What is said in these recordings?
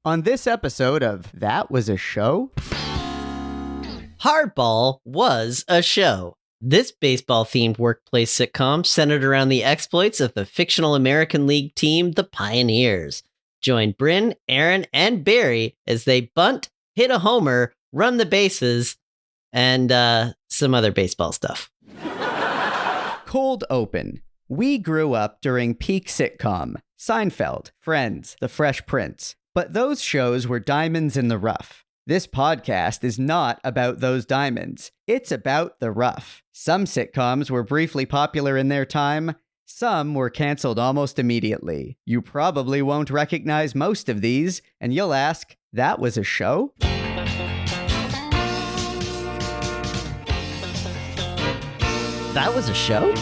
On this episode of That Was a Show? Hardball was a show. This baseball-themed workplace sitcom centered around the exploits of the fictional American League team, the Pioneers. Join Brynn, Aaron, and Barry as they bunt, hit a homer, run the bases, and some other baseball stuff. Cold open. We grew up during peak sitcom. Seinfeld, Friends, The Fresh Prince. But those shows were diamonds in the rough. This podcast is not about those diamonds. It's about the rough. Some sitcoms were briefly popular in their time. Some were canceled almost immediately. You probably won't recognize most of these, and you'll ask, that was a show? That was a show?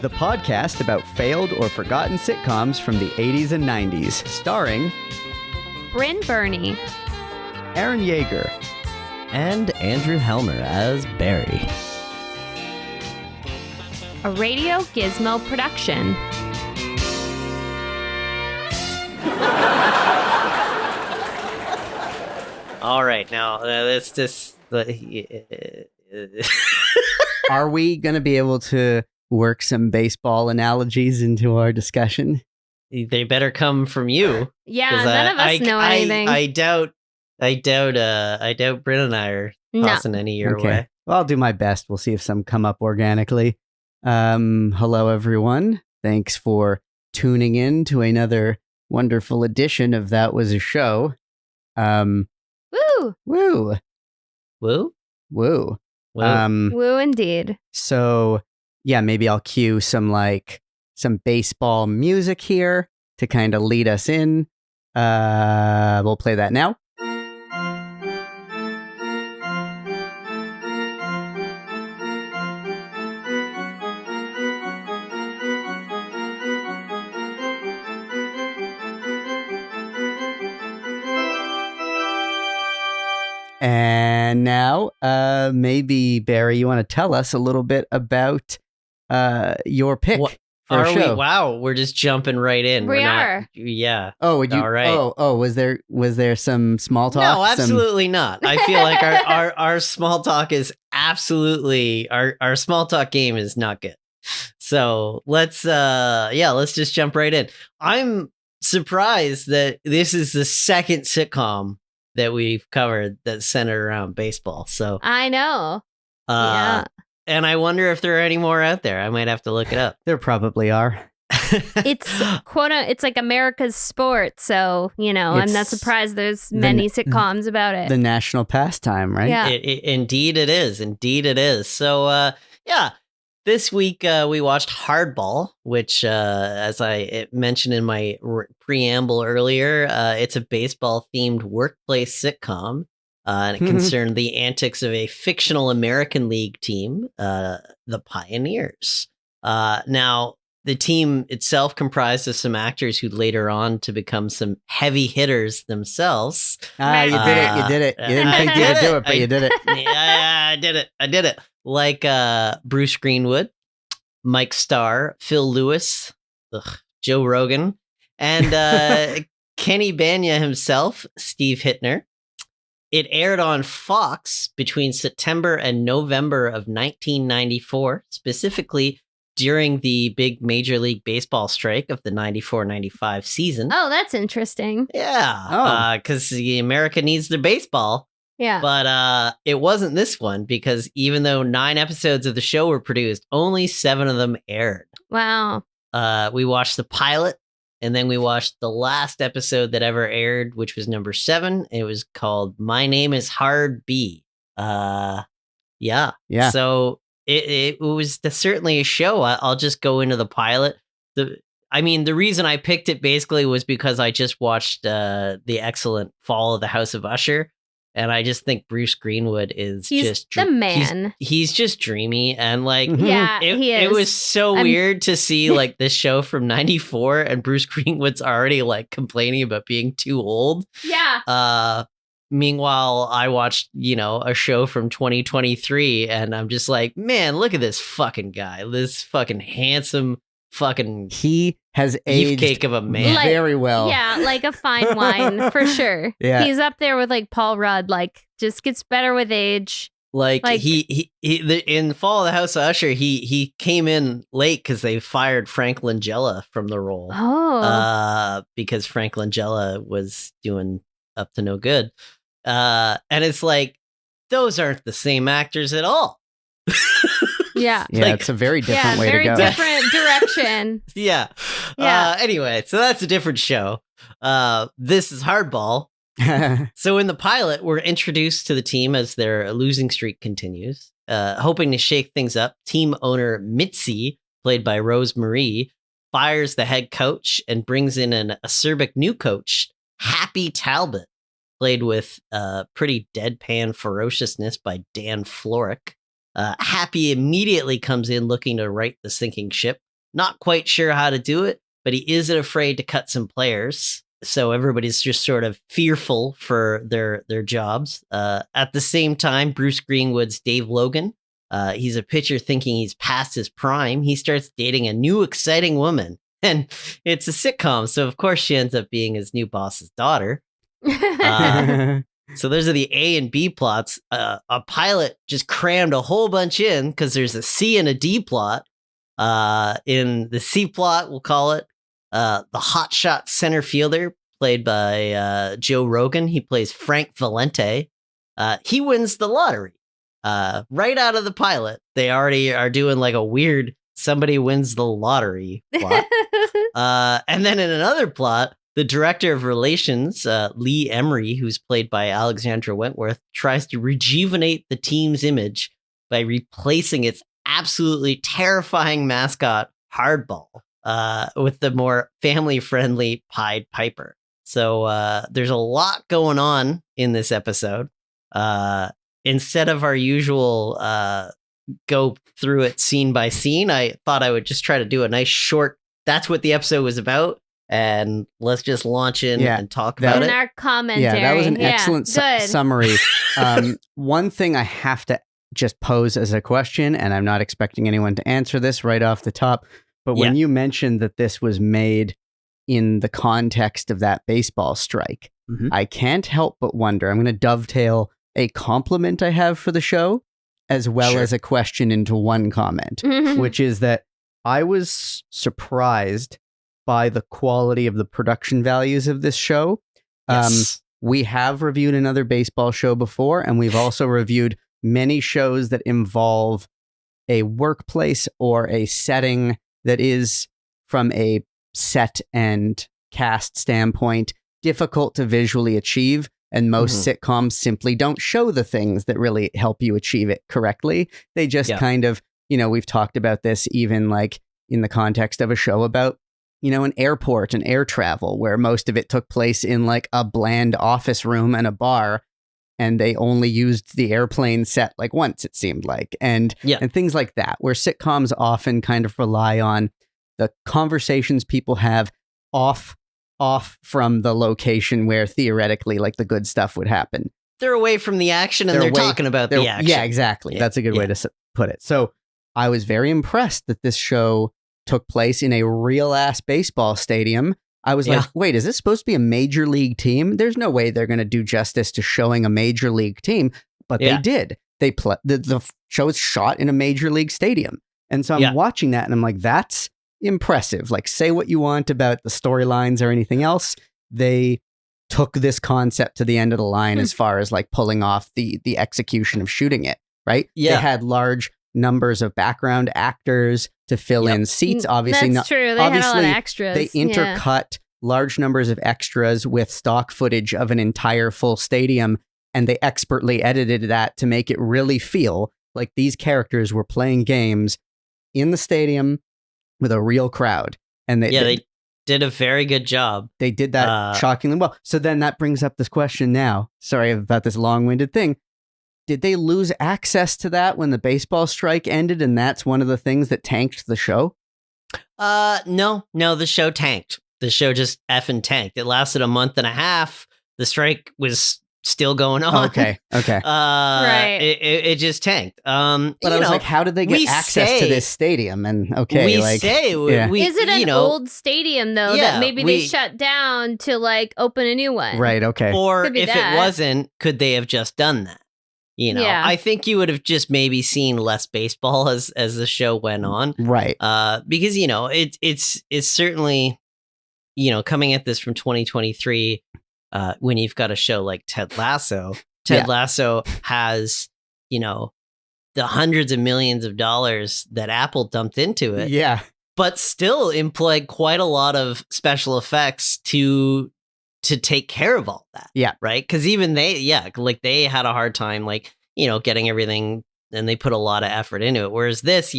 The podcast about failed or forgotten sitcoms from the 80s and 90s, starring Brynn Byrne, Aaron Yeger, and Andrew Helmer as Barry. a Radio Gizmo production. All right, now let's just... Are we going to be able to work some baseball analogies into our discussion? They better come from you. Yeah, none of us know anything. I doubt Brynn and I are tossing any your way. Well, I'll do my best. We'll see if some come up organically. Hello, everyone. Thanks for tuning in to another wonderful edition of That Was a Show. Woo! Woo. Woo? Woo. Woo. Woo indeed. So, yeah, maybe I'll cue some baseball music here to kind of lead us in. We'll play that now. And now, maybe, Barry, you want to tell us a little bit about your pick for a show? Wow, we're just jumping right in. We are. Yeah. Oh, would you? All right. Oh, was there some small talk? No, absolutely not. I feel like our small talk is absolutely our small talk game is not good. So let's just jump right in. I'm surprised that this is the second sitcom that we've covered that's centered around baseball. So I know. Yeah. And I wonder if there are any more out there. I might have to look it up. There probably are. It's like America's sport. So, I'm not surprised there's many sitcoms about it. The national pastime, right? Yeah. Indeed it is. Indeed it is. So, this week we watched Hardball, which, as I mentioned in my preamble earlier, it's a baseball-themed workplace sitcom. And it concerned the antics of a fictional American League team, the Pioneers. Now, the team itself comprised of some actors who later on to become some heavy hitters themselves. You did it. You didn't think you could do it, but you did it. Yeah, I did it. Like Bruce Greenwood, Mike Starr, Phill Lewis, Joe Rogan, and Kenny Bania himself, Steve Hytner. It aired on Fox between September and November of 1994, specifically during the big Major League Baseball strike of the 94-95 season. Oh, that's interesting. Yeah, because America needs their baseball. Yeah. But it wasn't this one, because even though 9 episodes of the show were produced, only 7 of them aired. Wow. We watched the pilot. And then we watched the last episode that ever aired, which was number 7. It was called My Name is Hard B. Yeah. So it was certainly a show. I'll just go into the pilot. The reason I picked it basically was because I just watched the excellent Fall of the House of Usher. And I just think Bruce Greenwood is just the man. He's just dreamy. And yeah, he is. It was so weird to see this show from 94 and Bruce Greenwood's already complaining about being too old. Yeah. Meanwhile, I watched, a show from 2023 and I'm just like, man, look at this fucking guy. This fucking handsome fucking... He has aged beefcake of a man. very well. Yeah, like a fine wine for sure. Yeah. He's up there with like Paul Rudd. Like, just gets better with age. Like he in Fall of the House of Usher, he came in late because they fired Frank Langella from the role. Because Frank Langella was doing up to no good. And it's like, those aren't the same actors at all. Yeah. Yeah, it's a very different way to go. Very different direction. Yeah. Anyway, so that's a different show. This is Hardball. So in the pilot, we're introduced to the team as their losing streak continues. Hoping to shake things up, team owner Mitzi, played by Rose Marie, fires the head coach and brings in an acerbic new coach, Happy Talbot, played with pretty deadpan ferociousness by Dan Florek. Happy immediately comes in looking to right the sinking ship. Not quite sure how to do it, but he isn't afraid to cut some players. So everybody's just sort of fearful for their jobs. At the same time, Bruce Greenwood's Dave Logan, he's a pitcher thinking he's past his prime. He starts dating a new exciting woman, and it's a sitcom. So of course she ends up being his new boss's daughter. So those are the A and B plots. A pilot just crammed a whole bunch in because there's a C and a D plot. In the C plot, we'll call it the hotshot center fielder, played by Joe Rogan. He plays Frank Valente. He wins the lottery. Right out of the pilot, they already are doing like a weird somebody wins the lottery plot. And then in another plot, the director of relations, Lee Emery, who's played by Alexandra Wentworth, tries to rejuvenate the team's image by replacing its absolutely terrifying mascot, Hardball, with the more family-friendly Pied Piper. So there's a lot going on in this episode. Instead of our usual go through it scene by scene, I thought I would just try to do a nice short, that's what the episode was about. And let's just launch in and talk about it. In our commentary. Yeah, that was an excellent summary. One thing I have to just pose as a question, and I'm not expecting anyone to answer this right off the top, but when you mentioned that this was made in the context of that baseball strike, I can't help but wonder, I'm going to dovetail a compliment I have for the show, as well as a question into one comment, which is that I was surprised by the quality of the production values of this show. We have reviewed another baseball show before, and we've also reviewed many shows that involve a workplace or a setting that is, from a set and cast standpoint, difficult to visually achieve. And most sitcoms simply don't show the things that really help you achieve it correctly. They just kind of, we've talked about this even like in the context of a show about, an airport and air travel, where most of it took place in like a bland office room and a bar, and they only used the airplane set like once, it seemed like, and things like that, where sitcoms often kind of rely on the conversations people have off from the location where theoretically like the good stuff would happen. They're away from the action and they're talking about the action. Yeah, exactly. That's a good way to put it. So I was very impressed that this show took place in a real-ass baseball stadium. I was like, wait, is this supposed to be a major league team? There's no way they're going to do justice to showing a major league team, but they did. The show is shot in a major league stadium. And so I'm watching that and I'm like, that's impressive. Like, say what you want about the storylines or anything else. They took this concept to the end of the line as far as like pulling off the execution of shooting it, right? Yeah. They had large numbers of background actors to fill in seats. Obviously, that's true. They had a lot of extras. They intercut large numbers of extras with stock footage of an entire full stadium, and they expertly edited that to make it really feel like these characters were playing games in the stadium with a real crowd. And they did a very good job. They did that shockingly well. So then that brings up this question now. Sorry about this long-winded thing. Did they lose access to that when the baseball strike ended, and that's one of the things that tanked the show? No, the show tanked. The show just effing tanked. It lasted a month and a half. The strike was still going on. Okay. Right. It just tanked. But I was like, how did they get access to this stadium? And is it an old stadium though that maybe they shut down to like open a new one? Right. Okay. Or if it wasn't, could they have just done that? I think you would have just maybe seen less baseball as the show went on. Right. Because it's certainly, coming at this from 2023. When you've got a show like Ted Lasso, Lasso has, the hundreds of millions of dollars that Apple dumped into it. Yeah. But still employed quite a lot of special effects to take care of all that. Yeah. Right. Because even they had a hard time, getting everything, and they put a lot of effort into it. Whereas this,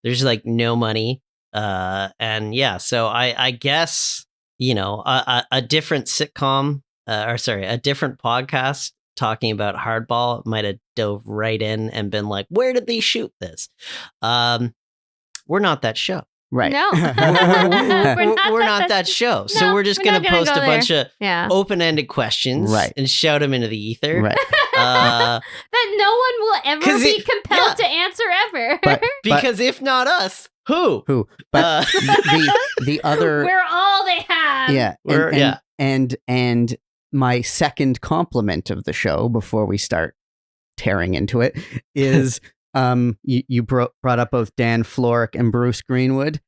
there's like no money. So I guess, a different sitcom, a different podcast talking about Hardball might have dove right in and been like, where did they shoot this? We're not that show. Right. No. we're not that show. So we're just going to post a bunch of open-ended questions and shout them into the ether. Right. That no one will ever be compelled to answer ever. Because if not us, who? But the other... We're all they have. Yeah. And my second compliment of the show before we start tearing into it is you brought up both Dan Florek and Bruce Greenwood.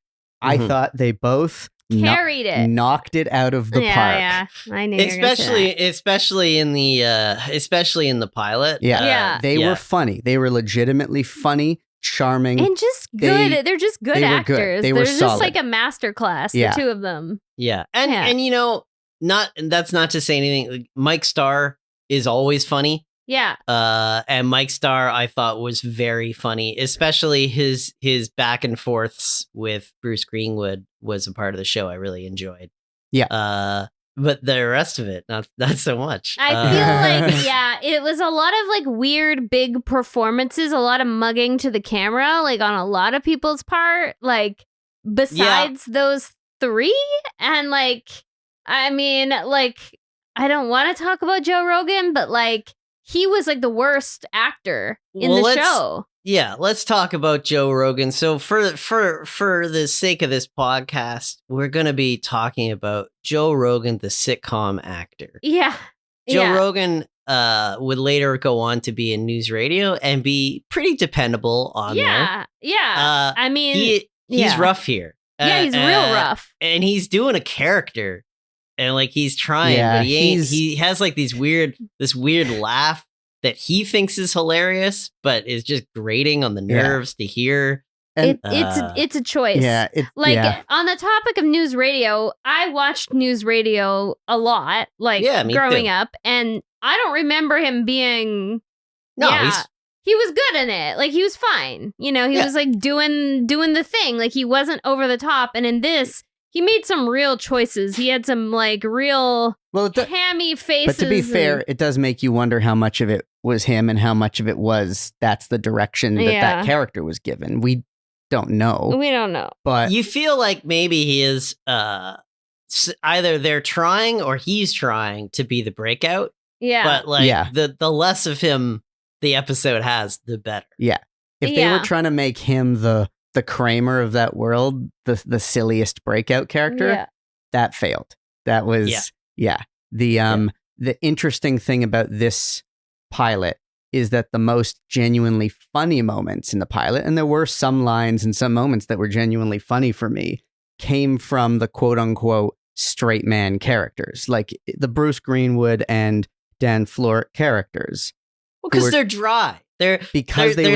I thought they both carried it, knocked it out of the park. Yeah, I knew. Especially in the pilot. They were funny. They were legitimately funny, charming, and just good. They're just good actors. They were just solid. like a master class. The two of them. Yeah, and that's not to say anything. Mike Starr is always funny. Yeah. And Mike Starr, I thought, was very funny, especially his back and forths with Bruce Greenwood was a part of the show I really enjoyed. Yeah. But the rest of it, not so much. I feel like, it was a lot of like weird big performances, a lot of mugging to the camera, like on a lot of people's part, like besides those three. And like, I mean, like, I don't want to talk about Joe Rogan, but like, he was like the worst actor in the show. Yeah, let's talk about Joe Rogan. So for the sake of this podcast, we're going to be talking about Joe Rogan, the sitcom actor. Yeah. Joe Rogan would later go on to be in news radio and be pretty dependable on there. Yeah. I mean, he's rough here. Yeah, he's real rough. And he's doing a character. And like he's trying, but he has like this weird laugh that he thinks is hilarious, but is just grating on the nerves to hear. And it's a choice. Yeah. On the topic of news radio, I watched news radio a lot, growing up, and I don't remember him being. He was good in it. Like he was fine. He was like doing the thing. Like he wasn't over the top. And in this, he made some real choices. He had some like real hammy faces. But to be fair, it does make you wonder how much of it was him and how much of it was that's the direction that character was given. We don't know. We don't know. But you feel like maybe he is either they're trying or he's trying to be the breakout. Yeah. But like the less of him the episode has, the better. Yeah. If they were trying to make him the Kramer of that world, the silliest breakout character, that failed. That was the interesting thing about this pilot is that the most genuinely funny moments in the pilot, and there were some lines and some moments that were genuinely funny for me, came from the quote unquote straight man characters, like the Bruce Greenwood and Dan Florek characters. Well, because they're dry. They're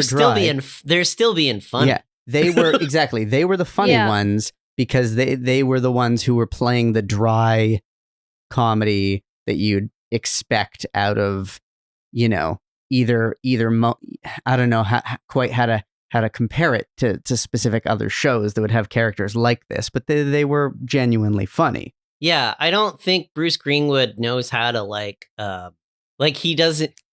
still being funny. Yeah. They were exactly. They were the funny ones because they were the ones who were playing the dry comedy that you'd expect out of, either. I don't know how to compare it to specific other shows that would have characters like this, but they were genuinely funny. Yeah, I don't think Bruce Greenwood knows how to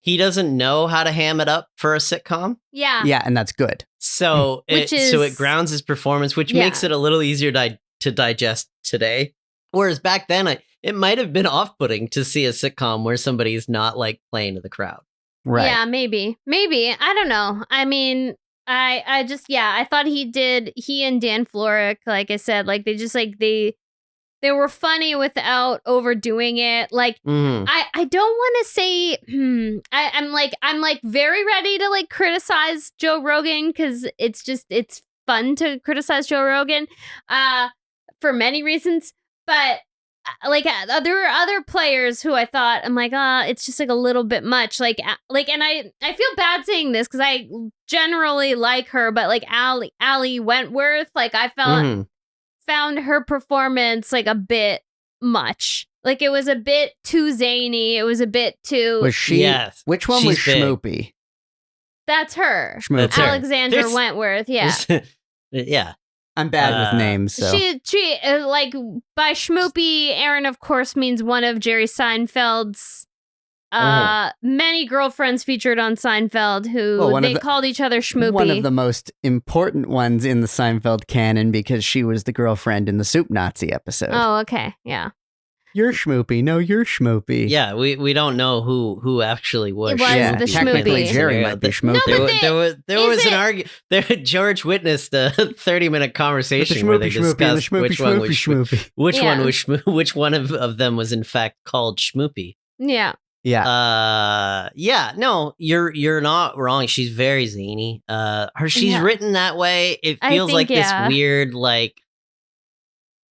he doesn't know how to ham it up for a sitcom. Yeah. Yeah, and that's good. So it grounds his performance, which makes it a little easier to digest today. Whereas back then, it might have been off-putting to see a sitcom where somebody's not like playing to the crowd. Right. Yeah, maybe. I don't know. I mean, I just, I thought he and Dan Florek, like I said, like they just like, they were funny without overdoing it. Like, I don't want to say, I'm like very ready to like criticize Joe Rogan because it's fun to criticize Joe Rogan for many reasons. But like there were other players who I thought, I'm like, it's just like a little bit much. Like, and I feel bad saying this because I generally like her, but like Ali Wentworth, like I found her performance like a bit much. Like it was a bit too zany. It was a bit too. Was she? Yes. Which one was Schmoopy? That's her. Schmoopy. Alexandra Wentworth. Yeah. Yeah. I'm bad with names. So. She like by Schmoopy, Aaron of course means one of Jerry Seinfeld's many girlfriends featured on Seinfeld who they called each other Schmoopy. One of the most important ones in the Seinfeld canon because she was the girlfriend in the Soup Nazi episode. Oh, okay. Yeah. You're Schmoopy. No, you're Schmoopy. Yeah, we don't know who actually was. It was the Schmoopy. Technically, Jerry might be Schmoopy. No, there was an argument. George witnessed a 30-minute conversation where they discussed which one was Schmoopy. Which one of them was in fact called Schmoopy. Yeah. Yeah. No, you're not wrong. She's very zany. She's written that way. It feels like this weird like.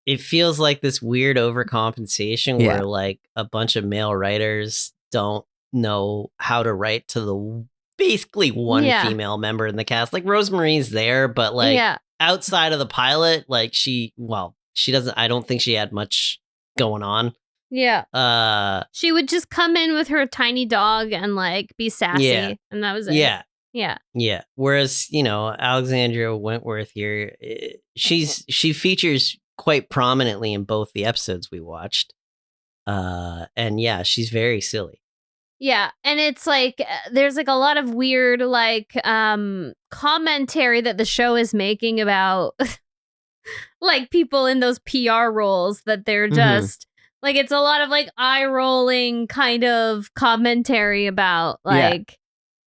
It feels like this weird overcompensation where like a bunch of male writers don't know how to write to the basically one female member in the cast. Like Rosemary's there, but like outside of the pilot, like she doesn't. I don't think she had much going on. Yeah. She would just come in with her tiny dog and like be sassy, and that was it. Yeah. Whereas Alexandra Wentworth here, she features quite prominently in both the episodes we watched. And she's very silly. Yeah, and it's like there's like a lot of weird like commentary that the show is making about like people in those PR roles that they're just like it's a lot of like eye rolling kind of commentary about like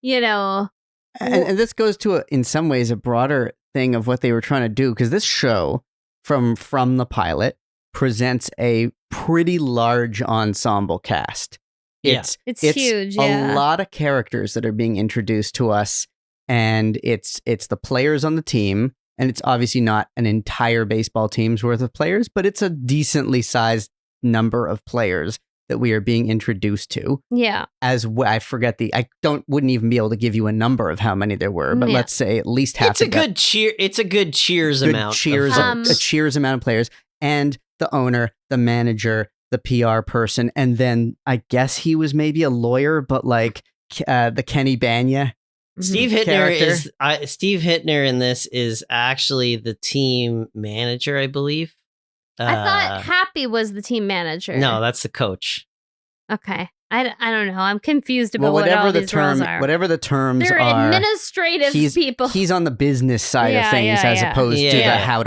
and this goes to in some ways a broader thing of what they were trying to do because this show from the pilot presents a pretty large ensemble cast. It's huge. A lot of characters that are being introduced to us, and it's the players on the team, and it's obviously not an entire baseball team's worth of players, but it's a decently sized number of players that we are being introduced to. Yeah. I forget wouldn't even be able to give you a number of how many there were, but let's say at least half. It's a good Cheers amount. A Cheers amount of players, and the owner, the manager, the PR person, and then I guess he was maybe a lawyer, but like the Kenny Bania. Steve Hytner Steve Hytner in this is actually the team manager, I believe. I thought Happy was the team manager. No, that's the coach. Okay. I don't know. I'm confused about what all these roles are. Whatever the terms They're are. Administrative people. He's on the business side of things as opposed to the how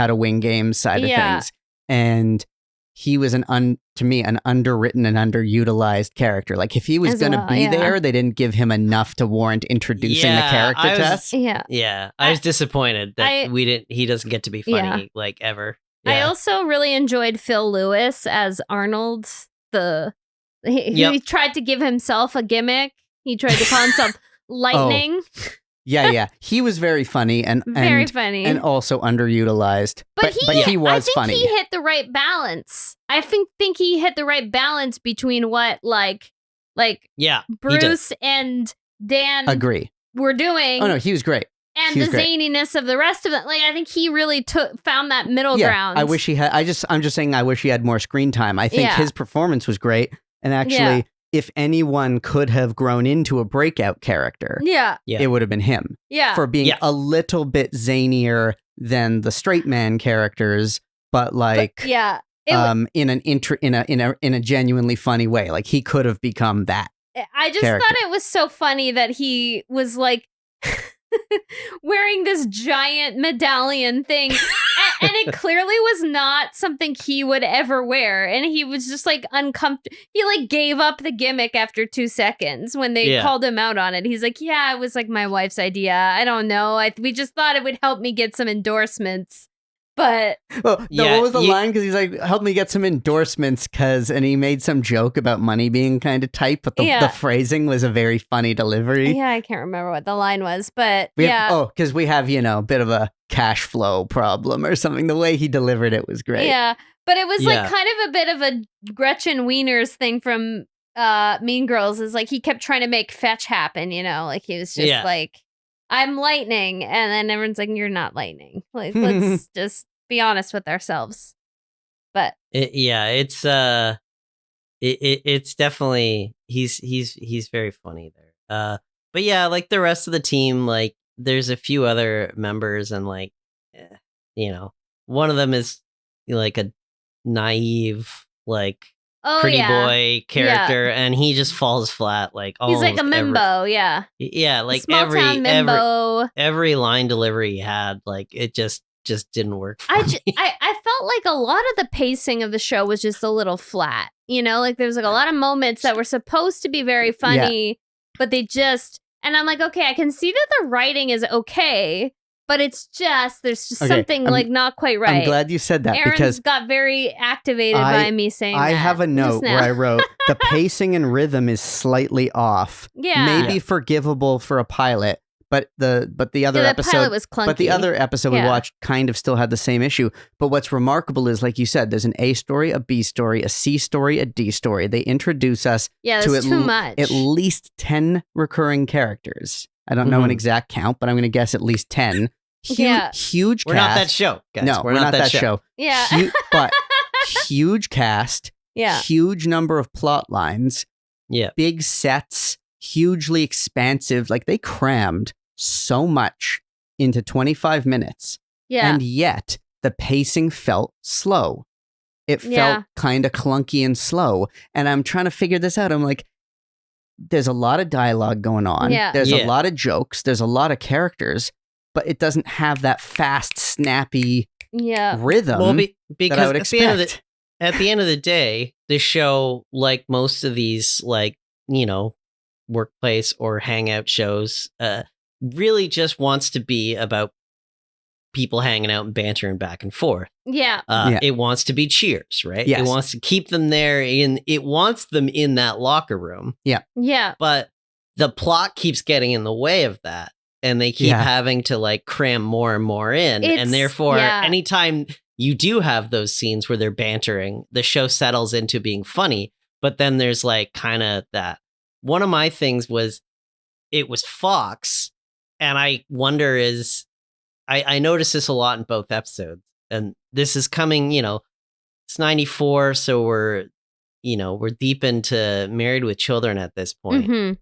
to win games side of things. And he was to me an underwritten and underutilized character. Like if he was going to be there, they didn't give him enough to warrant introducing the character to us. Yeah. I was disappointed that he doesn't get to be funny like ever. I also really enjoyed Phill Lewis as Arnold. He tried to give himself a gimmick. He tried to call himself Lightning. Yeah. He was very funny and funny and also underutilized. But he was funny. I think he hit the right balance. I think he hit the right balance between what Bruce and Dan were doing. Oh no, he was great. And the zaniness of the rest of it. Like, I think he really found that middle ground. I wish he had. I'm just saying I wish he had more screen time. I think his performance was great. And actually, if anyone could have grown into a breakout character, it would have been him. Yeah. For being a little bit zanier than the straight man characters, but like in a genuinely funny way. Like he could have become that. I just thought it was so funny that he was like wearing this giant medallion thing. and it clearly was not something he would ever wear. And he was just like uncomfortable. He like gave up the gimmick after 2 seconds when they called him out on it. He's like, yeah, it was like my wife's idea. I don't know. We just thought it would help me get some endorsements. But what was the line? Because he's like, help me get some endorsements, and he made some joke about money being kind of tight, but the phrasing was a very funny delivery. Yeah, I can't remember what the line was, but because we have, a bit of a cash flow problem or something. The way he delivered it was great. Yeah, but it was like kind of a bit of a Gretchen Wieners thing from Mean Girls, is like he kept trying to make fetch happen, like he was just like, I'm lightning, and then everyone's like, you're not lightning. Like, let's just be honest with ourselves. But it's definitely he's very funny there. But yeah, like the rest of the team, like there's a few other members, and like one of them is like a naive like pretty boy character, and he just falls flat. Like he's like a mimbo, like every line delivery he had, like it just didn't work for me. I felt like a lot of the pacing of the show was just a little flat. Like there was like a lot of moments that were supposed to be very funny, but they just, and I'm like, okay, I can see that the writing is okay, but it's just, there's just something like not quite right. I'm glad you said that, Aaron's because got very activated by me saying I that. have a note where I wrote, the pacing and rhythm is slightly off. Yeah. Maybe forgivable for a pilot, but the other episode, pilot was clunky. But the other episode we watched kind of still had the same issue. But what's remarkable is, like you said, there's an A story, a B story, a C story, a D story. They introduce us to at least 10 recurring characters. I don't know an exact count, but I'm going to guess at least 10. Huge cast. We're not that show, guys. No, we're not that show. Yeah. But huge cast. Yeah. Huge number of plot lines. Yeah. Big sets. Hugely expansive. Like, they crammed so much into 25 minutes. Yeah. And yet the pacing felt slow. It felt kind of clunky and slow. And I'm trying to figure this out. I'm like, there's a lot of dialogue going on. Yeah. There's a lot of jokes. There's a lot of characters, but it doesn't have that fast, snappy rhythm. Well, because that I would expect. At the end of the day, the show, like most of these, like, workplace or hangout shows, really just wants to be about people hanging out and bantering back and forth. Yeah. It wants to be cheers, right? Yes. It wants to keep them there, it wants them in that locker room. Yeah. Yeah. But the plot keeps getting in the way of that, and they keep having to like cram more and more in. And therefore, anytime you do have those scenes where they're bantering, the show settles into being funny. But then there's like kind of that. One of my things was, it was Fox, and I wonder I noticed this a lot in both episodes, and this is coming, it's 94, so we're deep into Married with Children at this point. Mm-hmm.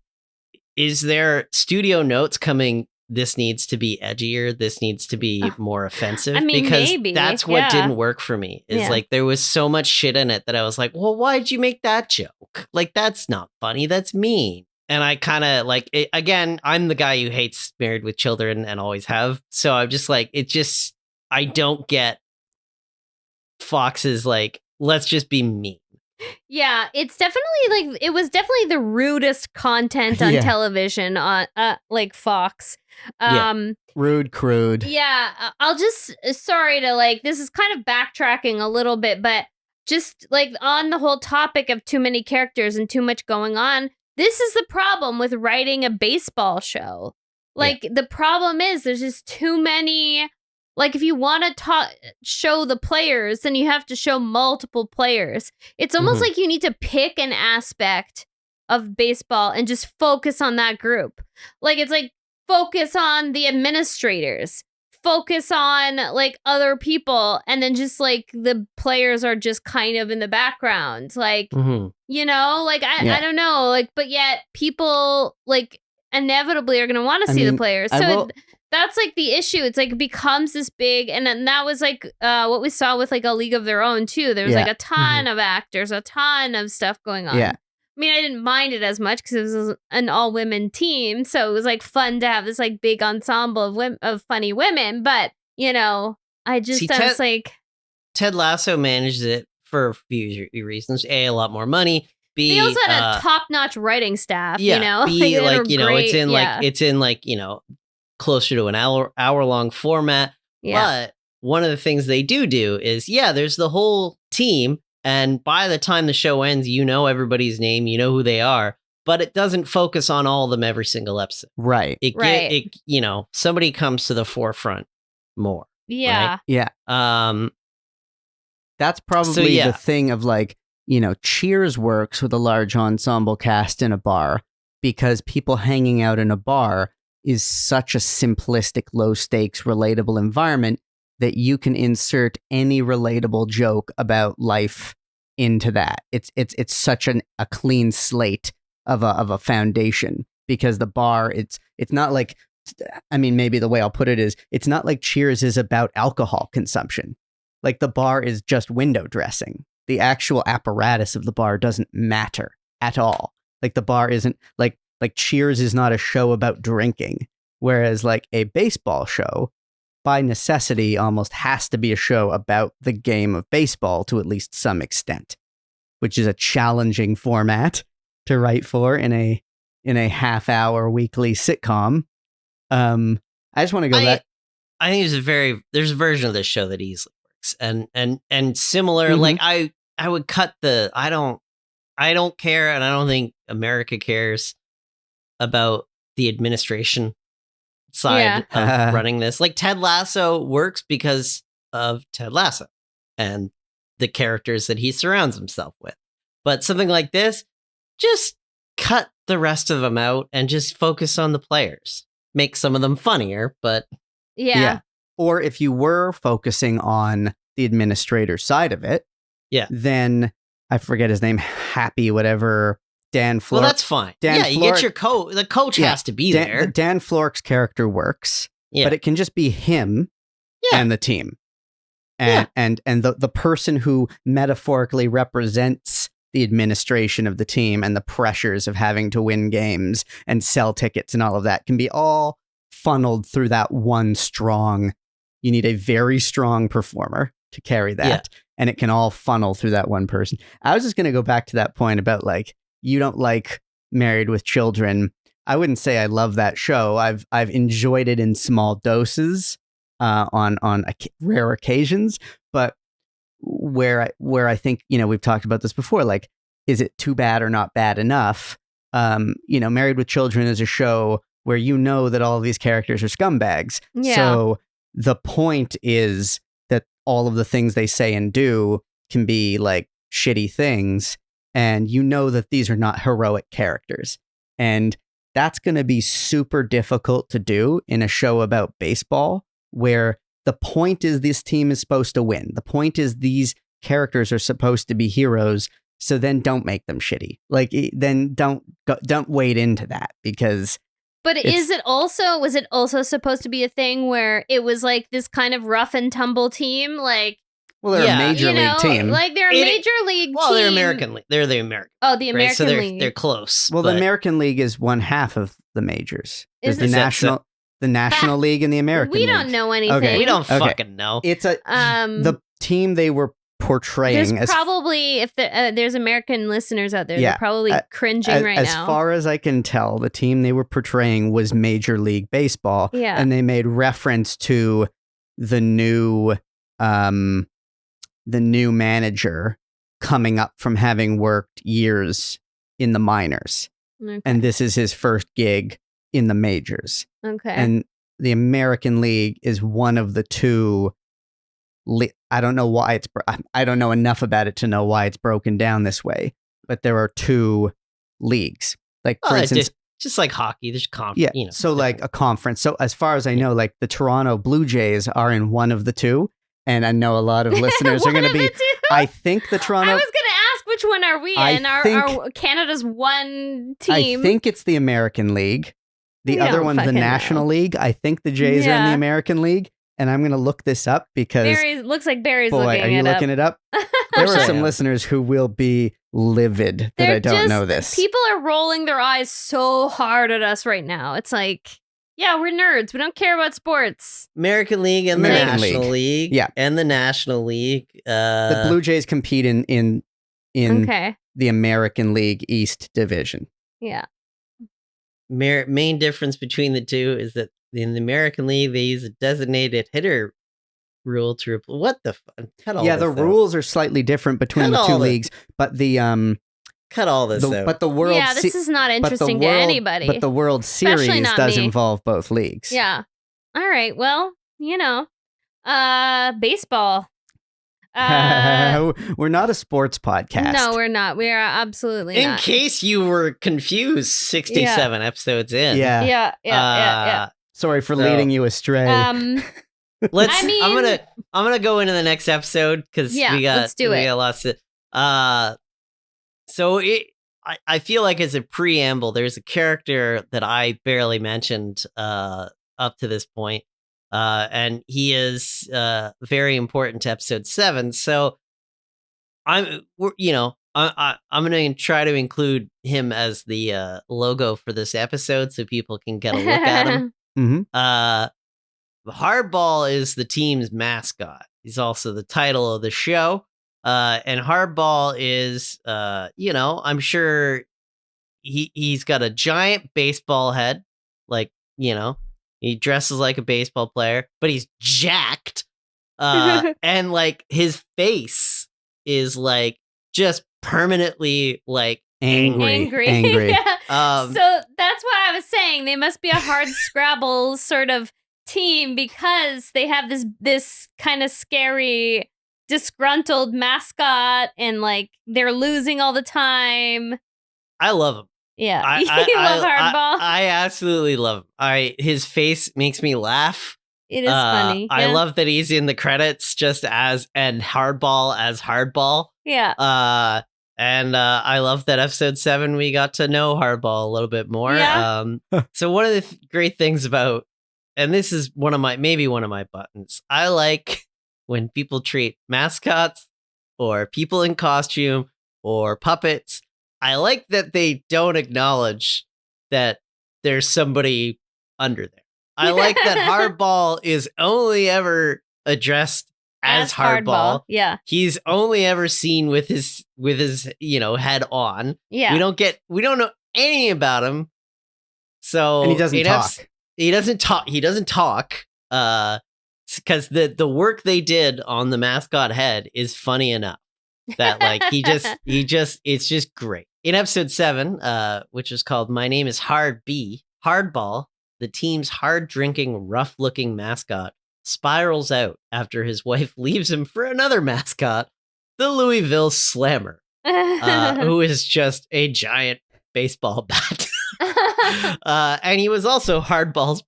Is there studio notes coming, this needs to be edgier, this needs to be more offensive? I mean, because maybe. That's what didn't work for me. Is like, there was so much shit in it that I was like, well, why'd you make that joke? Like, that's not funny, that's mean. And I kind of like, again, I'm the guy who hates Married with Children and always have. So I'm just like, I don't get Fox's like, let's just be mean. Yeah, it's definitely like, it was definitely the rudest content on television on like Fox. Rude, crude. Yeah, I'll just, sorry to like, this is kind of backtracking a little bit, but just like on the whole topic of too many characters and too much going on, this is the problem with writing a baseball show. Like, the problem is there's just too many. Like, if you want to show the players, then you have to show multiple players. It's almost like you need to pick an aspect of baseball and just focus on that group. Like, it's like, focus on the administrators. Focus on, like, other people. And then just, like, the players are just kind of in the background. Like, like, I don't know. Like, but yet people, like, inevitably are going to want to see the players. So that's like the issue. It's like, it becomes this big, and then that was like what we saw with like A League of Their Own too. There was like a ton of actors, a ton of stuff going on. I mean, I didn't mind it as much because it was an all-women team, so it was like fun to have this like big ensemble of funny women. But I just was like... Ted Lasso managed it for a few reasons. A lot more money. B, they also had a top-notch writing staff, yeah, you know? B, it's in closer to an hour-long format. Yeah. But one of the things they do is, there's the whole team, and by the time the show ends, you know everybody's name, you know who they are, but it doesn't focus on all of them every single episode. Right. Somebody comes to the forefront more. Yeah. Right? Yeah. That's probably the thing of like, Cheers works with a large ensemble cast in a bar because people hanging out in a bar is such a simplistic, low stakes, relatable environment that you can insert any relatable joke about life into that. It's such a clean slate of a foundation because the bar, it's not like, maybe the way I'll put it is, it's not like Cheers is about alcohol consumption. Like the bar is just window dressing. The actual apparatus of the bar doesn't matter at all. Like the bar isn't like Cheers is not a show about drinking, whereas like a baseball show by necessity almost has to be a show about the game of baseball to at least some extent, which is a challenging format to write for in a half-hour weekly sitcom. I just want to go back. I think there's a version of this show that easily works, and similar. Mm-hmm. Like I would cut the I don't care, and I don't think America cares about the administration side of running this. Like Ted Lasso works because of Ted Lasso and the characters that he surrounds himself with. But something like this, just cut the rest of them out and just focus on the players. Make some of them funnier, but yeah. Or if you were focusing on the administrator side of it, then I forget his name, Happy whatever. Dan Flork. Well, that's fine. You get your coach. The coach has to be there. Dan Flork's character works, but it can just be him and the team. And the person who metaphorically represents the administration of the team and the pressures of having to win games and sell tickets and all of that can be all funneled through that one you need a very strong performer to carry that. Yeah. And it can all funnel through that one person. I was just going to go back to that point about like, you don't like Married with Children. I wouldn't say I love that show. I've enjoyed it in small doses on rare occasions, but where I think, we've talked about this before, like, is it too bad or not bad enough? Married with Children is a show where that all of these characters are scumbags. Yeah. So the point is that all of the things they say and do can be like shitty things. And that these are not heroic characters. And that's going to be super difficult to do in a show about baseball, where the point is this team is supposed to win. The point is these characters are supposed to be heroes. So then don't make them shitty. Like, then don't wade into that because... But was it also supposed to be a thing where it was like this kind of rough and tumble team? Like... Well, they're a major league team. Like they're a major league team. Well, they're American League. They're the American. Oh, the American League. League. They're close. Well, the American League is one half of the majors. There's the National League and the American League. We don't know anything. Okay. We don't fucking know. It's the team they were portraying. There's probably, if there's American listeners out there, they're probably cringing right now. As far as I can tell, the team they were portraying was Major League Baseball. Yeah. And they made reference to the new manager coming up from having worked years in the minors. Okay. And this is his first gig in the majors. Okay. And the American League is one of the two. I don't know why I don't know enough about it to know why it's broken down this way, but there are two leagues. Like, for instance, just like hockey, there's conference. Yeah. So like a conference. So as far as I know, like the Toronto Blue Jays are in one of the two. And I know a lot of listeners are going to be, I think the Toronto... I was going to ask, which one are we in? Are Canada's one team? I think it's the American League. The other one's the National League. I think the Jays are in the American League. And I'm going to look this up because... looks like Barry's looking it up. Boy, are you looking it up? There are some listeners who will be livid that I don't know this. People are rolling their eyes so hard at us right now. It's like... Yeah, we're nerds. We don't care about sports. American League and the National League. Yeah. And the National League. The Blue Jays compete in the American League East Division. Yeah. Main difference between the two is that in the American League, they use a designated hitter rule to replace. What the fuck? Yeah, the rules are slightly different between the two leagues, but the cut all this out. But the World this is not interesting to anybody. But the World Series does involve both leagues. Yeah. All right. Well, baseball. We're not a sports podcast. No, we're not. We are absolutely not. In case you were confused, 67 episodes in. Yeah. Sorry for leading you astray. I'm gonna go into the next episode because let's do it. We got lots of. So I feel like as a preamble, there's a character that I barely mentioned up to this point. And he is very important to episode 7. So I'm going to try to include him as the logo for this episode so people can get a look at him. Mm-hmm. Hardball is the team's mascot. He's also the title of the show. And Hardball is, I'm sure he's got a giant baseball head, he dresses like a baseball player, but he's jacked. And his face is just permanently angry. Yeah. So that's why I was saying they must be a hard Scrabble sort of team because they have this kind of scary, disgruntled mascot and they're losing all the time. I love him. Yeah, I love Hardball. I absolutely love him. His face makes me laugh. It is funny. Yeah. I love that he's in the credits just and Hardball as Hardball. Yeah. And I love that episode 7 we got to know Hardball a little bit more. Yeah. So one of the great things about, and this is one of my buttons, I like when people treat mascots or people in costume or puppets. I like that they don't acknowledge that there's somebody under there. I like that Hardball is only ever addressed as Hardball. Yeah. He's only ever seen with his head on. Yeah. We don't know anything about him. So and he doesn't talk. He doesn't talk. Because the work they did on the mascot head is funny enough that it's just great. In episode 7, which is called My Name is Hardball, the team's hard-drinking, rough-looking mascot spirals out after his wife leaves him for another mascot, the Louisville Slammer, who is just a giant baseball bat. And he was also Hardball's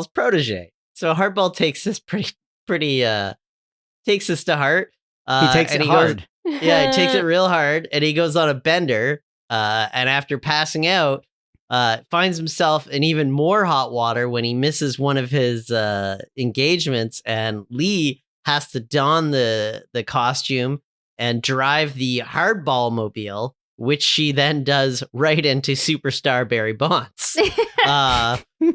protege. So Hardball takes this takes this to heart. He takes it hard. He takes it real hard, and he goes on a bender. And after passing out, finds himself in even more hot water when he misses one of his engagements, and Lee has to don the costume and drive the Hardball mobile, which she then does right into superstar Barry Bonds,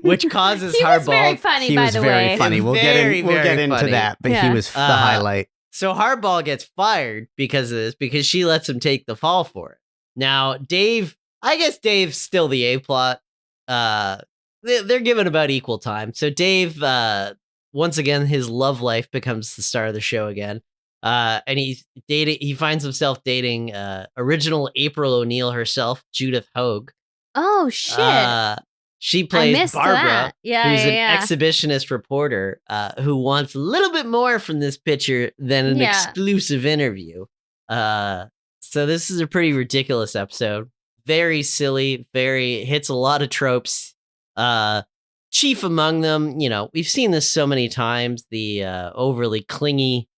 which causes Hardball. Was very funny, he by was the very way. funny. We'll get into that, but he was the highlight. So Hardball gets fired because of this, because she lets him take the fall for it. Now, I guess Dave's still the A-plot. They're given about equal time. So Dave, once again, his love life becomes the star of the show again. And he finds himself dating original April O'Neil herself, Judith Hogue. Oh, shit. She plays Barbara, who's an exhibitionist reporter who wants a little bit more from this picture than an exclusive interview. So this is a pretty ridiculous episode. Very silly, hits a lot of tropes. Chief among them, we've seen this so many times, the overly clingy,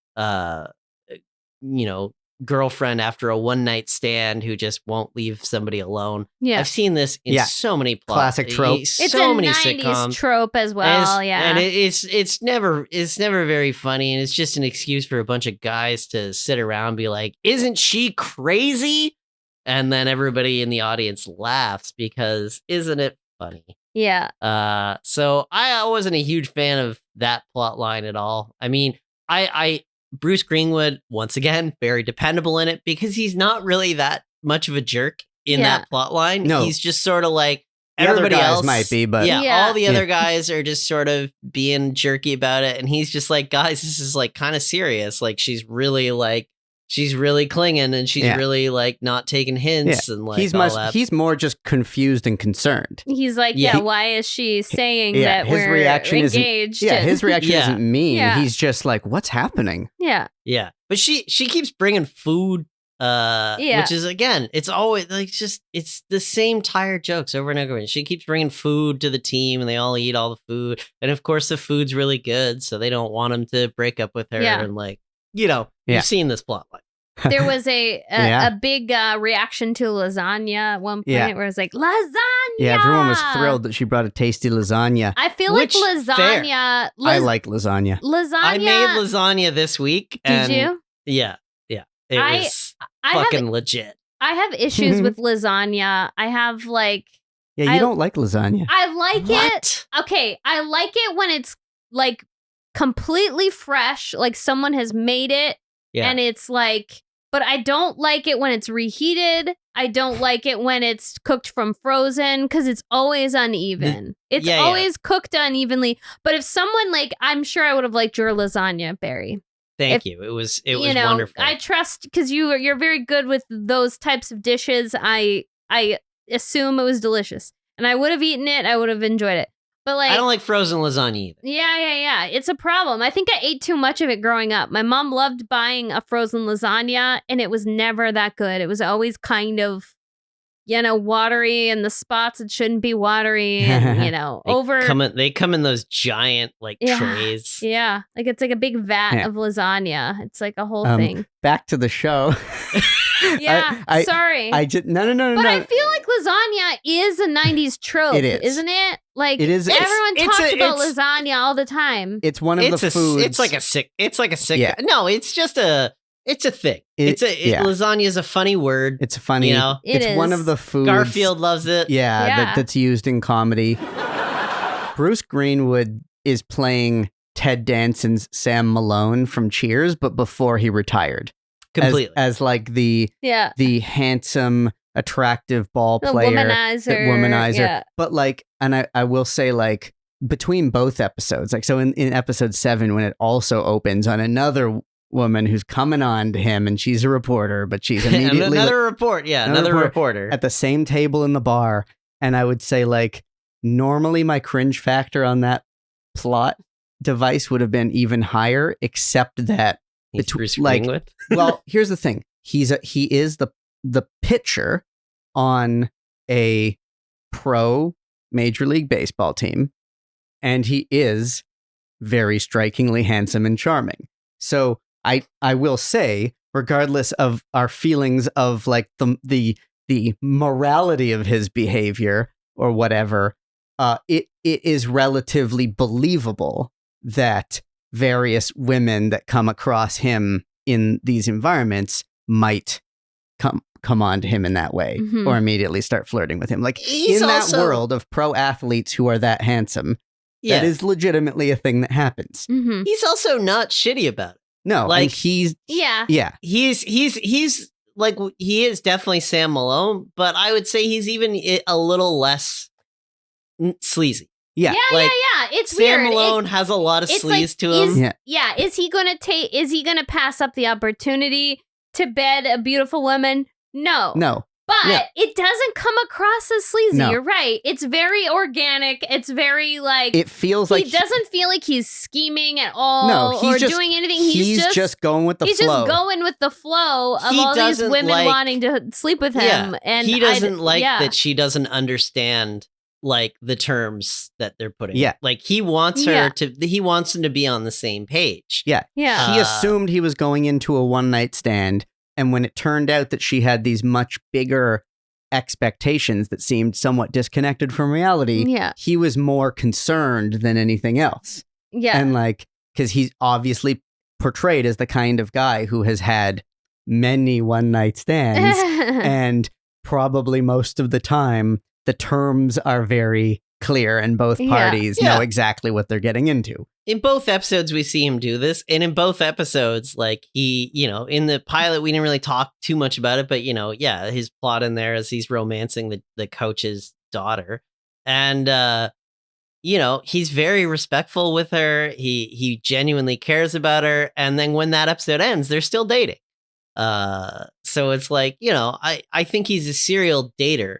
girlfriend after a one-night stand who just won't leave somebody alone. Yeah. I've seen this in so many plots. Classic trope. It's so many 90s sitcoms. Trope as well, and it's never very funny, and it's just an excuse for a bunch of guys to sit around and be like, isn't she crazy? And then everybody in the audience laughs because isn't it funny? Yeah. So I wasn't a huge fan of that plot line at all. I mean, Bruce Greenwood, once again, very dependable in it because he's not really that much of a jerk in that plot line. No. He's just sort of like the everybody other guys else might be, but all the other guys are just sort of being jerky about it. And he's just like, guys, this is like kind of serious. Like she's really clinging and she's really like not taking hints and like he's more just confused and concerned. He's like, why is she saying that his we're reaction engaged? His reaction isn't mean. Yeah. He's just like, what's happening? Yeah. Yeah. But she keeps bringing food, which is, again, it's always like it's the same tired jokes over and over again. She keeps bringing food to the team and they all eat all the food. And of course the food's really good. So they don't want him to break up with her. Yeah. And like, you've seen this plot line. There was a big reaction to lasagna at one point where it was like, lasagna! Yeah, everyone was thrilled that she brought a tasty lasagna. I feel like lasagna... I like lasagna. I made lasagna this week. Did you? Yeah. It was fucking legit. I have issues with lasagna. I have like... Yeah, you don't like lasagna. I like it. Okay, I like it when it's like completely fresh, like someone has made it. Yeah. And it's like... But I don't like it when it's reheated. I don't like it when it's cooked from frozen because it's always uneven. It's always cooked unevenly. But if someone I'm sure I would have liked your lasagna, Barry. Thank you. It was wonderful. I trust because you're very good with those types of dishes. I assume it was delicious, and I would have eaten it. I would have enjoyed it. But I don't like frozen lasagna either. Yeah. It's a problem. I think I ate too much of it growing up. My mom loved buying a frozen lasagna, and it was never that good. It was always kind of, watery in the spots it shouldn't be watery, and They come in those giant trays. Yeah, like it's like a big vat of lasagna. It's like a whole thing. Back to the show. Sorry. I just no. But I feel like lasagna is a 90s trope, isn't it? Like it is. Everyone talks about lasagna all the time. It's one of the foods. It's like a sick. No, it's just a. It's a thing. Lasagna is a funny word. It's funny. It's one of the foods. Garfield loves it. Yeah. That's used in comedy. Bruce Greenwood is playing Ted Danson's Sam Malone from Cheers, but before he retired. Completely. As like the handsome, attractive ball player. Womanizer. Yeah. But and I will say between both episodes, so in episode 7, when it also opens on another woman who's coming on to him and she's a reporter, but she's immediately another reporter at the same table in the bar. And I would say normally my cringe factor on that plot device would have been even higher, except that Bruce Greenwood. Well, here's the thing. He is the pitcher on a pro Major League Baseball team, and he is very strikingly handsome and charming. So I will say, regardless of our feelings of the morality of his behavior or whatever, it is relatively believable that various women that come across him in these environments might come on to him in that way, or immediately start flirting with him. That world of pro athletes who are that handsome, that is legitimately a thing that happens. Mm-hmm. He's also not shitty about it. No, he's he is definitely Sam Malone, but I would say he's even a little less sleazy. Yeah. It's Sam weird. Sam Malone has a lot of sleaze to him. Is he gonna pass up the opportunity to bed a beautiful woman? No. But it doesn't come across as sleazy. No. You're right. It's very organic. It's very it feels like he doesn't feel like he's scheming at all doing anything. He's just going with the flow. He's just going with the flow of all these women wanting to sleep with him. Yeah, and he doesn't that she doesn't understand the terms that they're putting. Yeah. He wants her he wants them to be on the same page. Yeah. Yeah. He assumed he was going into a one-night stand. And when it turned out that she had these much bigger expectations that seemed somewhat disconnected from reality, he was more concerned than anything else. Yeah. And because he's obviously portrayed as the kind of guy who has had many one-night stands and probably most of the time the terms are very clear and both parties know exactly what they're getting into. In both episodes, we see him do this. And in both episodes, like he, in the pilot, we didn't really talk too much about it. But, his plot in there is he's romancing the coach's daughter. And, he's very respectful with her. He genuinely cares about her. And then when that episode ends, they're still dating. So it's like, I think he's a serial dater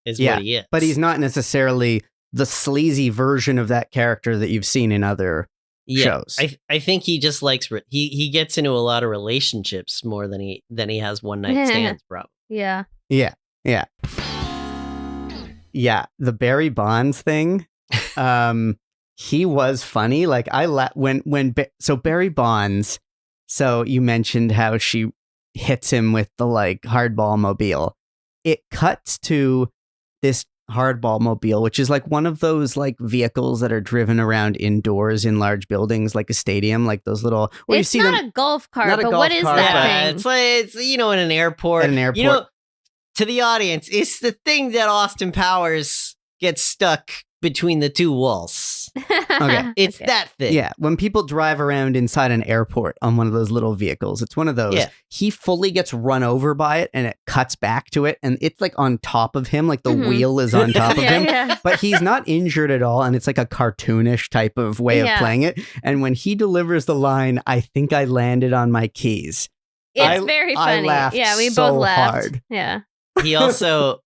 is what he is. But he's not necessarily the sleazy version of that character that you've seen in other shows. I think he just likes he gets into a lot of relationships more than he has one night stands, probably. Yeah. The Barry Bonds thing. He was funny. Like so Barry Bonds. So you mentioned how she hits him with the like hardball mobile. It cuts to this hardball mobile, which is like one of those like vehicles that are driven around indoors in large buildings, like a stadium, like those little. It's not a golf cart, but what is that thing? It's in an airport. At an airport. To the audience, it's the thing that Austin Powers gets stuck between the two walls. Okay. It's that thing. Yeah. When people drive around inside an airport on one of those little vehicles, it's one of those. Yeah. He fully gets run over by it and it cuts back to it. And it's like on top of him, like the wheel is on top of him. Yeah. But he's not injured at all. And it's like a cartoonish type of way of playing it. And when he delivers the line, I think I landed on my keys. It's very funny. I laughed we so both laughed. Hard. Yeah. He also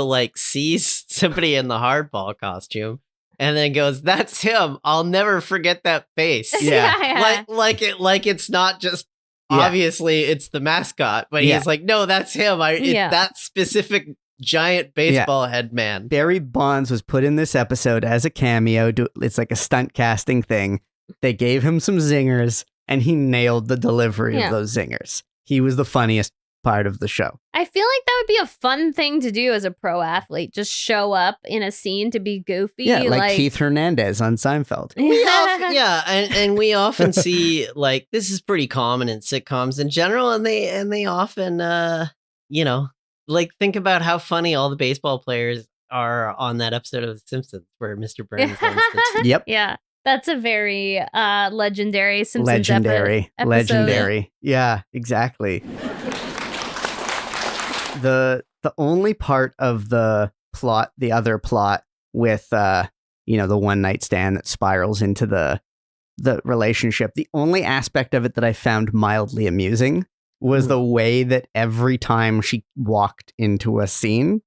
like sees somebody in the hardball costume and then goes, "That's him. I'll never forget that face." Yeah. Like it's not just obviously it's the mascot, but he's like, "No, that's him. It's that specific giant baseball head man." Barry Bonds was put in this episode as a cameo. It's like a stunt casting thing. They gave him some zingers and he nailed the delivery of those zingers. He was the funniest part of the show. I feel like that would be a fun thing to do as a pro athlete. Just show up in a scene to be goofy. Yeah, like Keith Hernandez on Seinfeld. And we often see like this is pretty common in sitcoms in general, and they often like think about how funny all the baseball players are on that episode of The Simpsons where Mr. Burns owns the team. Yep. Yeah. That's a very legendary Simpsons episode. Legendary. Yeah, exactly. The only part of the plot, the other plot with the one night stand that spirals into the relationship, the only aspect of it that I found mildly amusing was the way that every time she walked into a scene,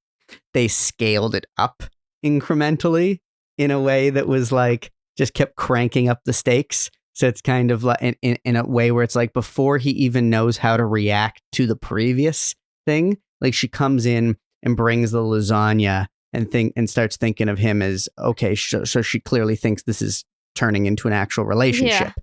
they scaled it up incrementally in a way that was like just kept cranking up the stakes. So it's kind of like in a way where it's like before he even knows how to react to the previous thing, like she comes in and brings the lasagna and starts thinking of him as, okay, so she clearly thinks this is turning into an actual relationship. Yeah.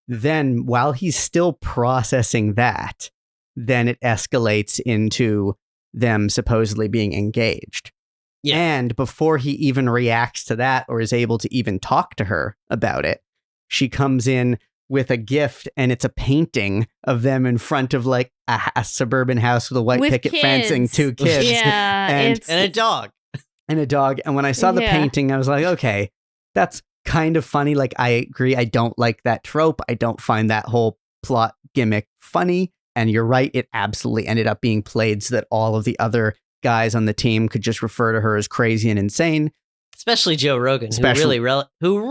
Then while he's still processing that, then it escalates into them supposedly being engaged. Yeah. And before he even reacts to that or is able to even talk to her about it, she comes in with a gift, and it's a painting of them in front of like a suburban house with a white picket fence and 2 kids. Yeah, and a dog. And a dog. And when I saw the painting, I was like, okay, that's kind of funny. Like, I agree. I don't like that trope. I don't find that whole plot gimmick funny. And you're right. It absolutely ended up being played so that all of the other guys on the team could just refer to her as crazy and insane. Especially Joe Rogan, who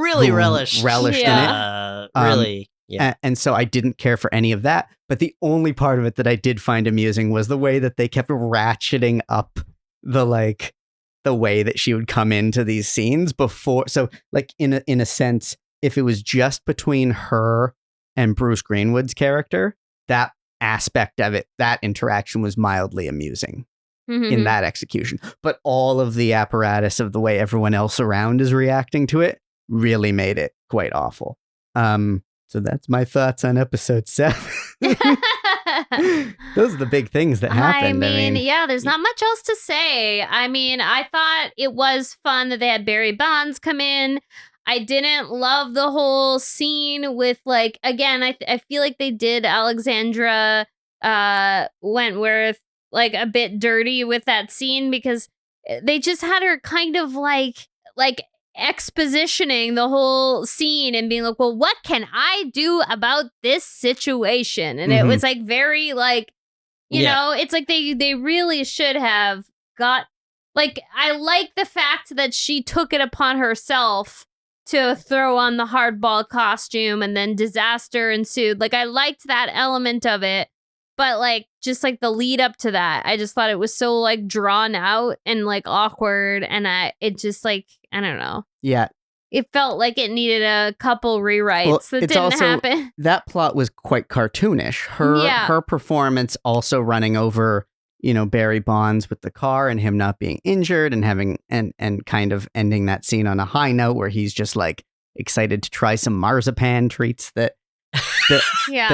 really relished in it. Really. Yeah. And so I didn't care for any of that. But the only part of it that I did find amusing was the way that they kept ratcheting up the way that she would come into these scenes before. So like in a sense, if it was just between her and Bruce Greenwood's character, that aspect of it, that interaction was mildly amusing. In that execution. But all of the apparatus of the way everyone else around is reacting to it really made it quite awful. So that's my thoughts on episode 7. Those are the big things that happened. I mean, there's not much else to say. I mean, I thought it was fun that they had Barry Bonds come in. I didn't love the whole scene with like, again, I feel like they did Alexandra Wentworth like a bit dirty with that scene because they just had her kind of like like expositioning the whole scene and being like, well, what can I do about this situation? And it was like very like, you know, it's like they really should have got, like, I like the fact that she took it upon herself to throw on the hardball costume and then disaster ensued. Like, I liked that element of it. But, like, just, like, the lead up to that, I just thought it was so, like, drawn out and, like, awkward. And it just, like, I don't know. Yeah. It felt like it needed a couple rewrites that didn't happen. That plot was quite cartoonish. Her performance also running over, you know, Barry Bonds with the car and him not being injured and having and kind of ending that scene on a high note where he's just, like, excited to try some marzipan treats that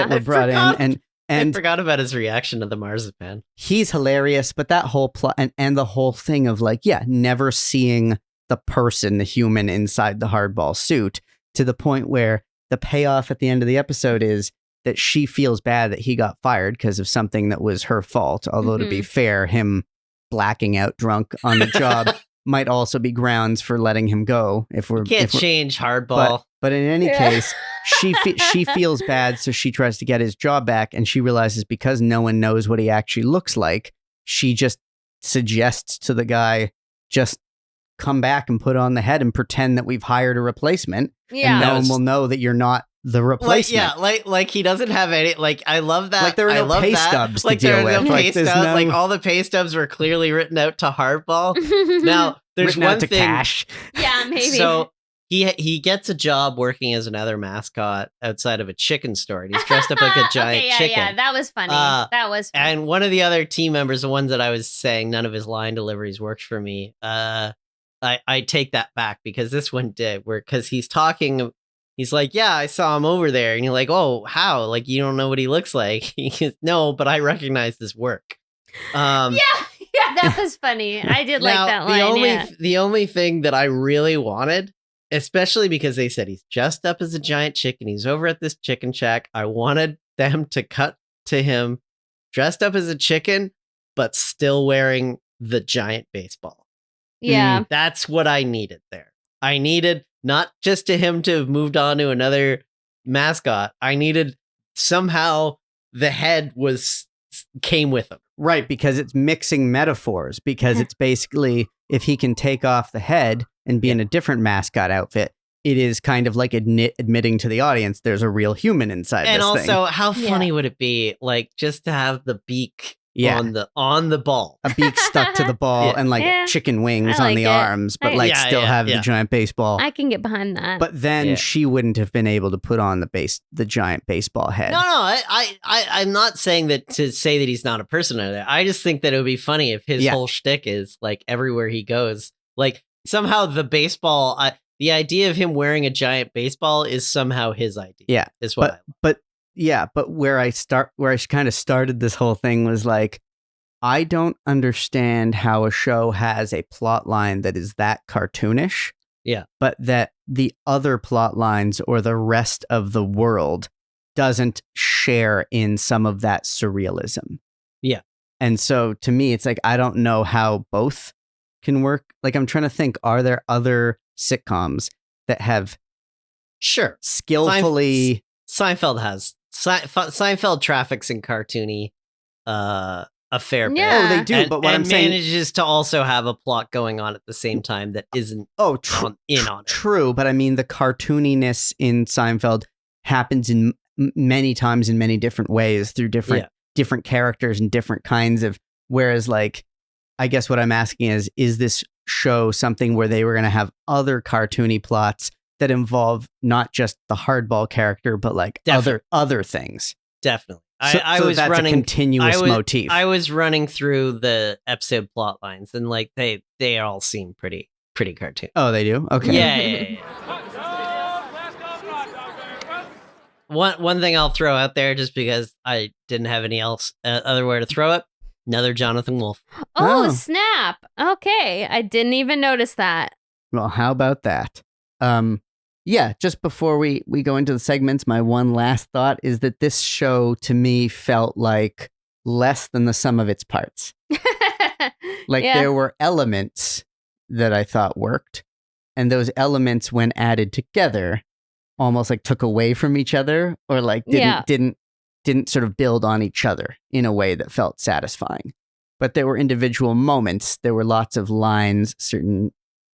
were brought in. And I forgot about his reaction to the marzipan. He's hilarious, but that whole plot and the whole thing of, like, never seeing the person, the human inside the hardball suit, to the point where the payoff at the end of the episode is that she feels bad that he got fired because of something that was her fault. Although to be fair, him blacking out drunk on the job might also be grounds for letting him go. You can't change hardball. But in any case, she feels bad, so she tries to get his job back, and she realizes because no one knows what he actually looks like, she just suggests to the guy, just come back and put on the head and pretend that we've hired a replacement, and no one will know that you're not the replacement. Like he doesn't have any, like, I love that. Like there are no pay stubs to deal with. Like all the pay stubs were clearly written out to hardball. Now there's one thing. Cash. Yeah, maybe. So he gets a job working as another mascot outside of a chicken store, and he's dressed up like a giant chicken. Yeah, that was funny. That was funny. And one of the other team members, the ones that I was saying none of his line deliveries worked for me. I take that back, because this one did, because he's talking. He's like, yeah, I saw him over there. And you're like, oh, how? Like, you don't know what he looks like. He goes, no, but I recognize his work. Yeah, that was funny. I did like that line. The only thing that I really wanted, especially because they said he's dressed up as a giant chicken, he's over at this chicken shack, I wanted them to cut to him dressed up as a chicken, but still wearing the giant baseball. Yeah. That's what I needed there. I needed not just to him to have moved on to another mascot. I needed somehow the head came with him. Right, because it's mixing metaphors, because it's basically, if he can take off the head and be in a different mascot outfit, it is kind of like admitting to the audience there's a real human inside this thing. And also, how funny would it be, like, just to have the beak on the ball, a beak stuck to the ball, and like chicken wings on the arms, but still have the giant baseball. I can get behind that. But then she wouldn't have been able to put on the giant baseball head. No, I'm not saying that to say that he's not a person out there. I just think that it would be funny if his whole shtick is, like, everywhere he goes, like, somehow the baseball, the idea of him wearing a giant baseball is somehow his idea. Yeah, is what. But where I kind of started this whole thing was like, I don't understand how a show has a plot line that is that cartoonish. Yeah. But that the other plot lines or the rest of the world doesn't share in some of that surrealism. Yeah. And so to me, it's like, I don't know how both can work. Like, I'm trying to think, are there other sitcoms that have skillfully... Seinfeld traffics in cartoony a fair bit. Oh, they do, but what I'm saying manages to also have a plot going on at the same time that isn't on it. True, but I mean, the cartooniness in Seinfeld happens in many times in many different ways through different characters and different kinds of, whereas, like, I guess what I'm asking is this show something where they were going to have other cartoony plots that involve not just the hardball character, but like other things. Definitely. I was that's running a continuous motif. I was running through the episode plot lines, and like they all seem pretty cartoon. Oh, they do? Okay. Yeah. One thing I'll throw out there, just because I didn't have any else otherwhere to throw it. Another Jonathan Wolf. Oh, snap. Okay. I didn't even notice that. Well, how about that? Yeah, just before we go into the segments, my one last thought is that this show to me felt like less than the sum of its parts. Like there were elements that I thought worked, and those elements, when added together, almost like took away from each other, or like didn't sort of build on each other in a way that felt satisfying. But there were individual moments. There were lots of lines, certain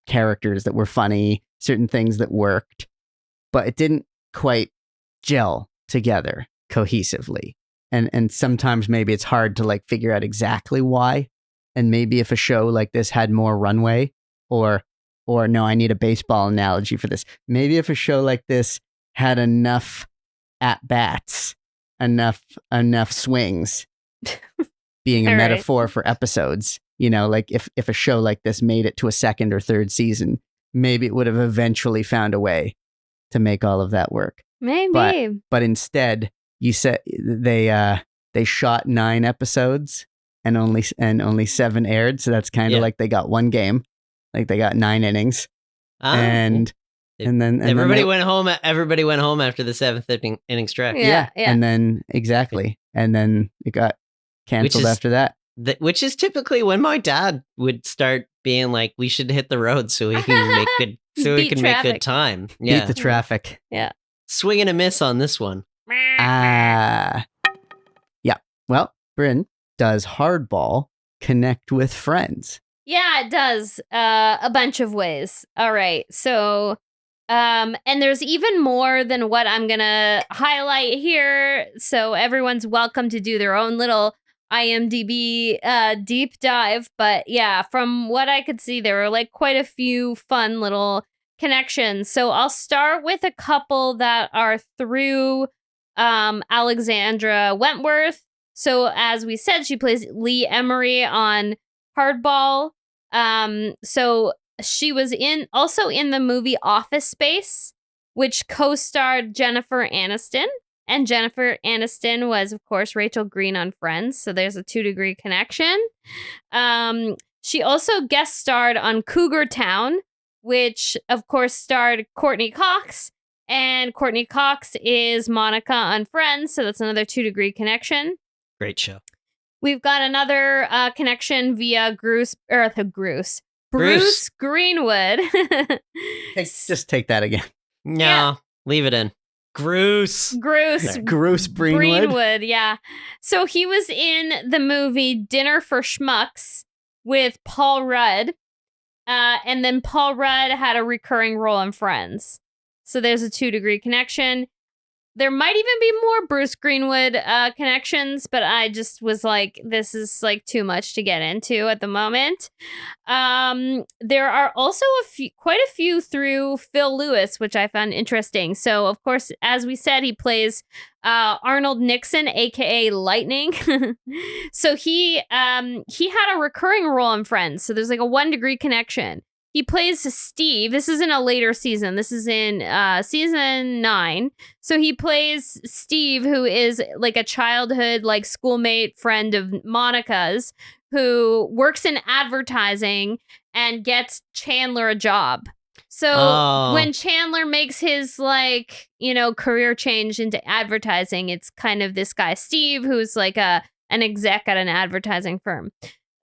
characters that were funny, certain things that worked, but it didn't quite gel together cohesively. And sometimes maybe it's hard to like figure out exactly why. And maybe if a show like this had more runway, or no, I need a baseball analogy for this. Maybe if a show like this had enough at-bats, enough swings, being a metaphor for episodes, like if a show like this made it to a second or third season, maybe it would have eventually found a way to make all of that work. Maybe. But instead, you said they shot 9 episodes and only 7 aired. So that's kind of like they got one game, like they got 9 innings, and then everybody went home. Everybody went home after the 7th inning stretch. Yeah, and then and then it got canceled after that. Which is typically when my dad would start being like, "We should hit the road so we can make good, make good time." Yeah, beat the traffic. Yeah, swing and a miss on this one. Yeah. Well, Brynn, does Hardball connect with friends? Yeah, it does. A bunch of ways. All right. So, and there's even more than what I'm going to highlight here. So everyone's welcome to do their own little IMDb deep dive. But yeah, from what I could see, there were like quite a few fun little connections. So I'll start with a couple that are through Alexandra Wentworth. So as we said, she plays Lee Emery on Hardball. So she was also in the movie Office Space, which co-starred Jennifer Aniston. And Jennifer Aniston was, of course, Rachel Green on Friends. So there's a 2-degree connection. She also guest starred on Cougar Town, which, of course, starred Courtney Cox. And Courtney Cox is Monica on Friends. So that's another 2-degree connection. Great show. We've got another connection via Bruce Greenwood. Just take that again. No, leave it in. Bruce Greenwood, yeah. So he was in the movie Dinner for Schmucks with Paul Rudd. And then Paul Rudd had a recurring role in Friends. So there's a 2-degree connection. There might even be more Bruce Greenwood connections, but I just was like, this is like too much to get into at the moment. There are also quite a few through Phill Lewis, which I found interesting. So, of course, as we said, he plays Arnold Nixon, aka Lightning. So he had a recurring role in Friends. So there's like a 1-degree connection. He plays Steve. This is in a later season. This is in season 9. So he plays Steve, who is like a childhood, like schoolmate friend of Monica's, who works in advertising and gets Chandler a job. So when Chandler makes his like, career change into advertising, it's kind of this guy, Steve, who's like an exec at an advertising firm.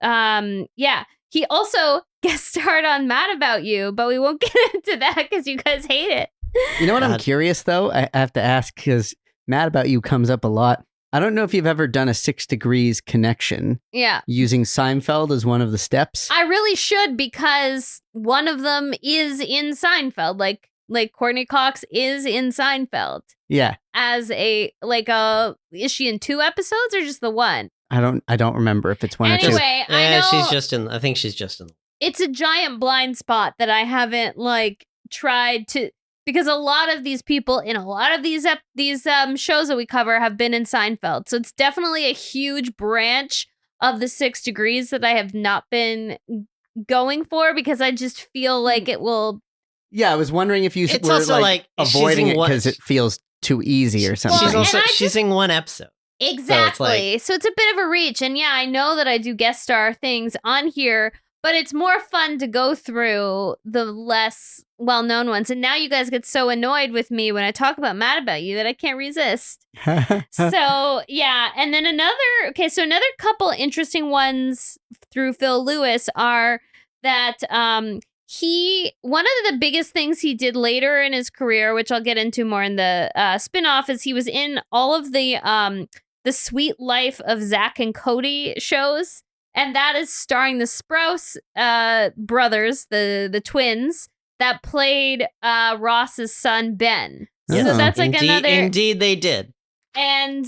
Yeah. He also guest starred on Mad About You, but we won't get into that because you guys hate it. You know what? I'm curious, though. I have to ask because Mad About You comes up a lot. I don't know if you've ever done a 6 degrees connection. Yeah. Using Seinfeld as one of the steps. I really should because one of them is in Seinfeld. Like Courtney Cox is in Seinfeld. Yeah. As is she in 2 episodes or just the 1? I don't remember if it's 1 or 2. Anyway, I know I think she's just in. It's a giant blind spot that I haven't tried to, because a lot of these people in a lot of these shows that we cover have been in Seinfeld. So it's definitely a huge branch of the 6 degrees that I have not been going for because I just feel like it will. Yeah, I was wondering if you were avoiding it because it feels too easy or something. She's in 1 episode. Exactly. So it's a bit of a reach. And yeah, I know that I do guest star things on here, but it's more fun to go through the less well-known ones. And now you guys get so annoyed with me when I talk about Mad About You that I can't resist. So yeah. And then another couple interesting ones through Phill Lewis are that one of the biggest things he did later in his career, which I'll get into more in the spinoff, is he was in all of the Sweet Life of Zach and Cody shows. And that is starring the Sprouse brothers, the twins, that played Ross's son, Ben. Yes. So that's like another... Indeed, they did. And,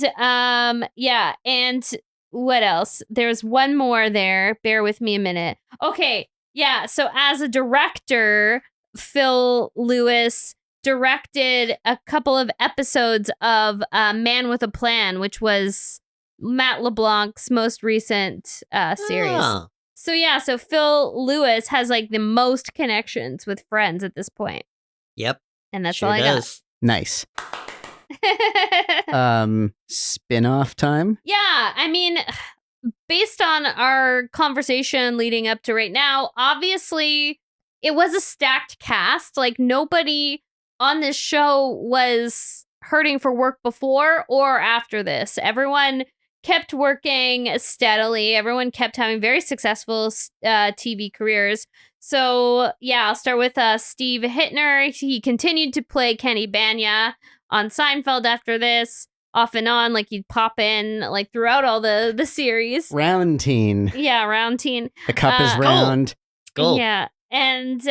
yeah, and what else? There's one more there. Bear with me a minute. Okay, yeah, so as a director, Phill Lewis directed a couple of episodes of Man with a Plan, which was Matt LeBlanc's most recent series. Oh. So yeah, so Phill Lewis has like the most connections with Friends at this point. Yep. And that's sure all I does. Nice. Spin-off time? Yeah, I mean, based on our conversation leading up to right now, obviously it was a stacked cast. Like nobody on this show was hurting for work before or after this. Everyone kept working steadily. Everyone kept having very successful TV careers. So yeah, I'll start with Steve Hytner. He continued to play Kenny Bania on Seinfeld after this, off and on. Like he'd pop in like throughout all the series. Round teen. Yeah, round teen. The cup is round. Gold. Yeah. And,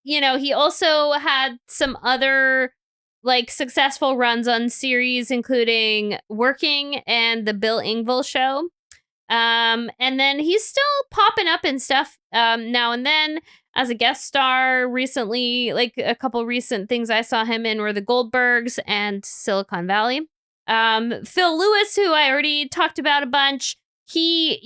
he also had some other like successful runs on series, including Working and The Bill Engvall Show. And then he's still popping up in stuff now and then as a guest star recently. Like a couple recent things I saw him in were The Goldbergs and Silicon Valley. Phill Lewis, who I already talked about a bunch, he's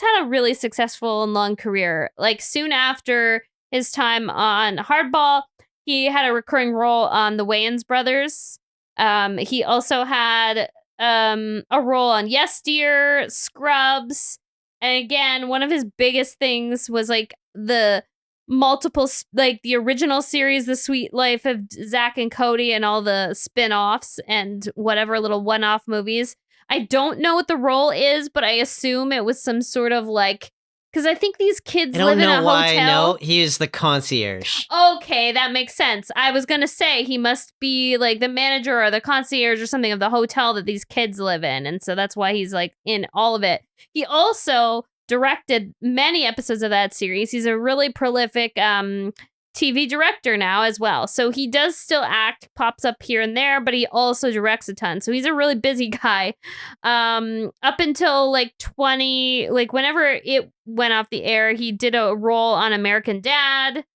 had a really successful and long career. Like soon after his time on Hardball, he had a recurring role on The Wayans Brothers. He also had a role on Yes Dear, Scrubs. And again, one of his biggest things was like the multiple, like the original series, The Sweet Life of Zach and Cody, and all the spin-offs and whatever little one-off movies. I don't know what the role is, but I assume it was some sort of like, because I think these kids live in a hotel. I know he is the concierge. Okay, that makes sense. I was going to say he must be like the manager or the concierge or something of the hotel that these kids live in. And so that's why he's like in all of it. He also directed many episodes of that series. He's a really prolific TV director now as well. So he does still act, pops up here and there, but he also directs a ton. So he's a really busy guy. Up until whenever it went off the air, he did a role on American Dad.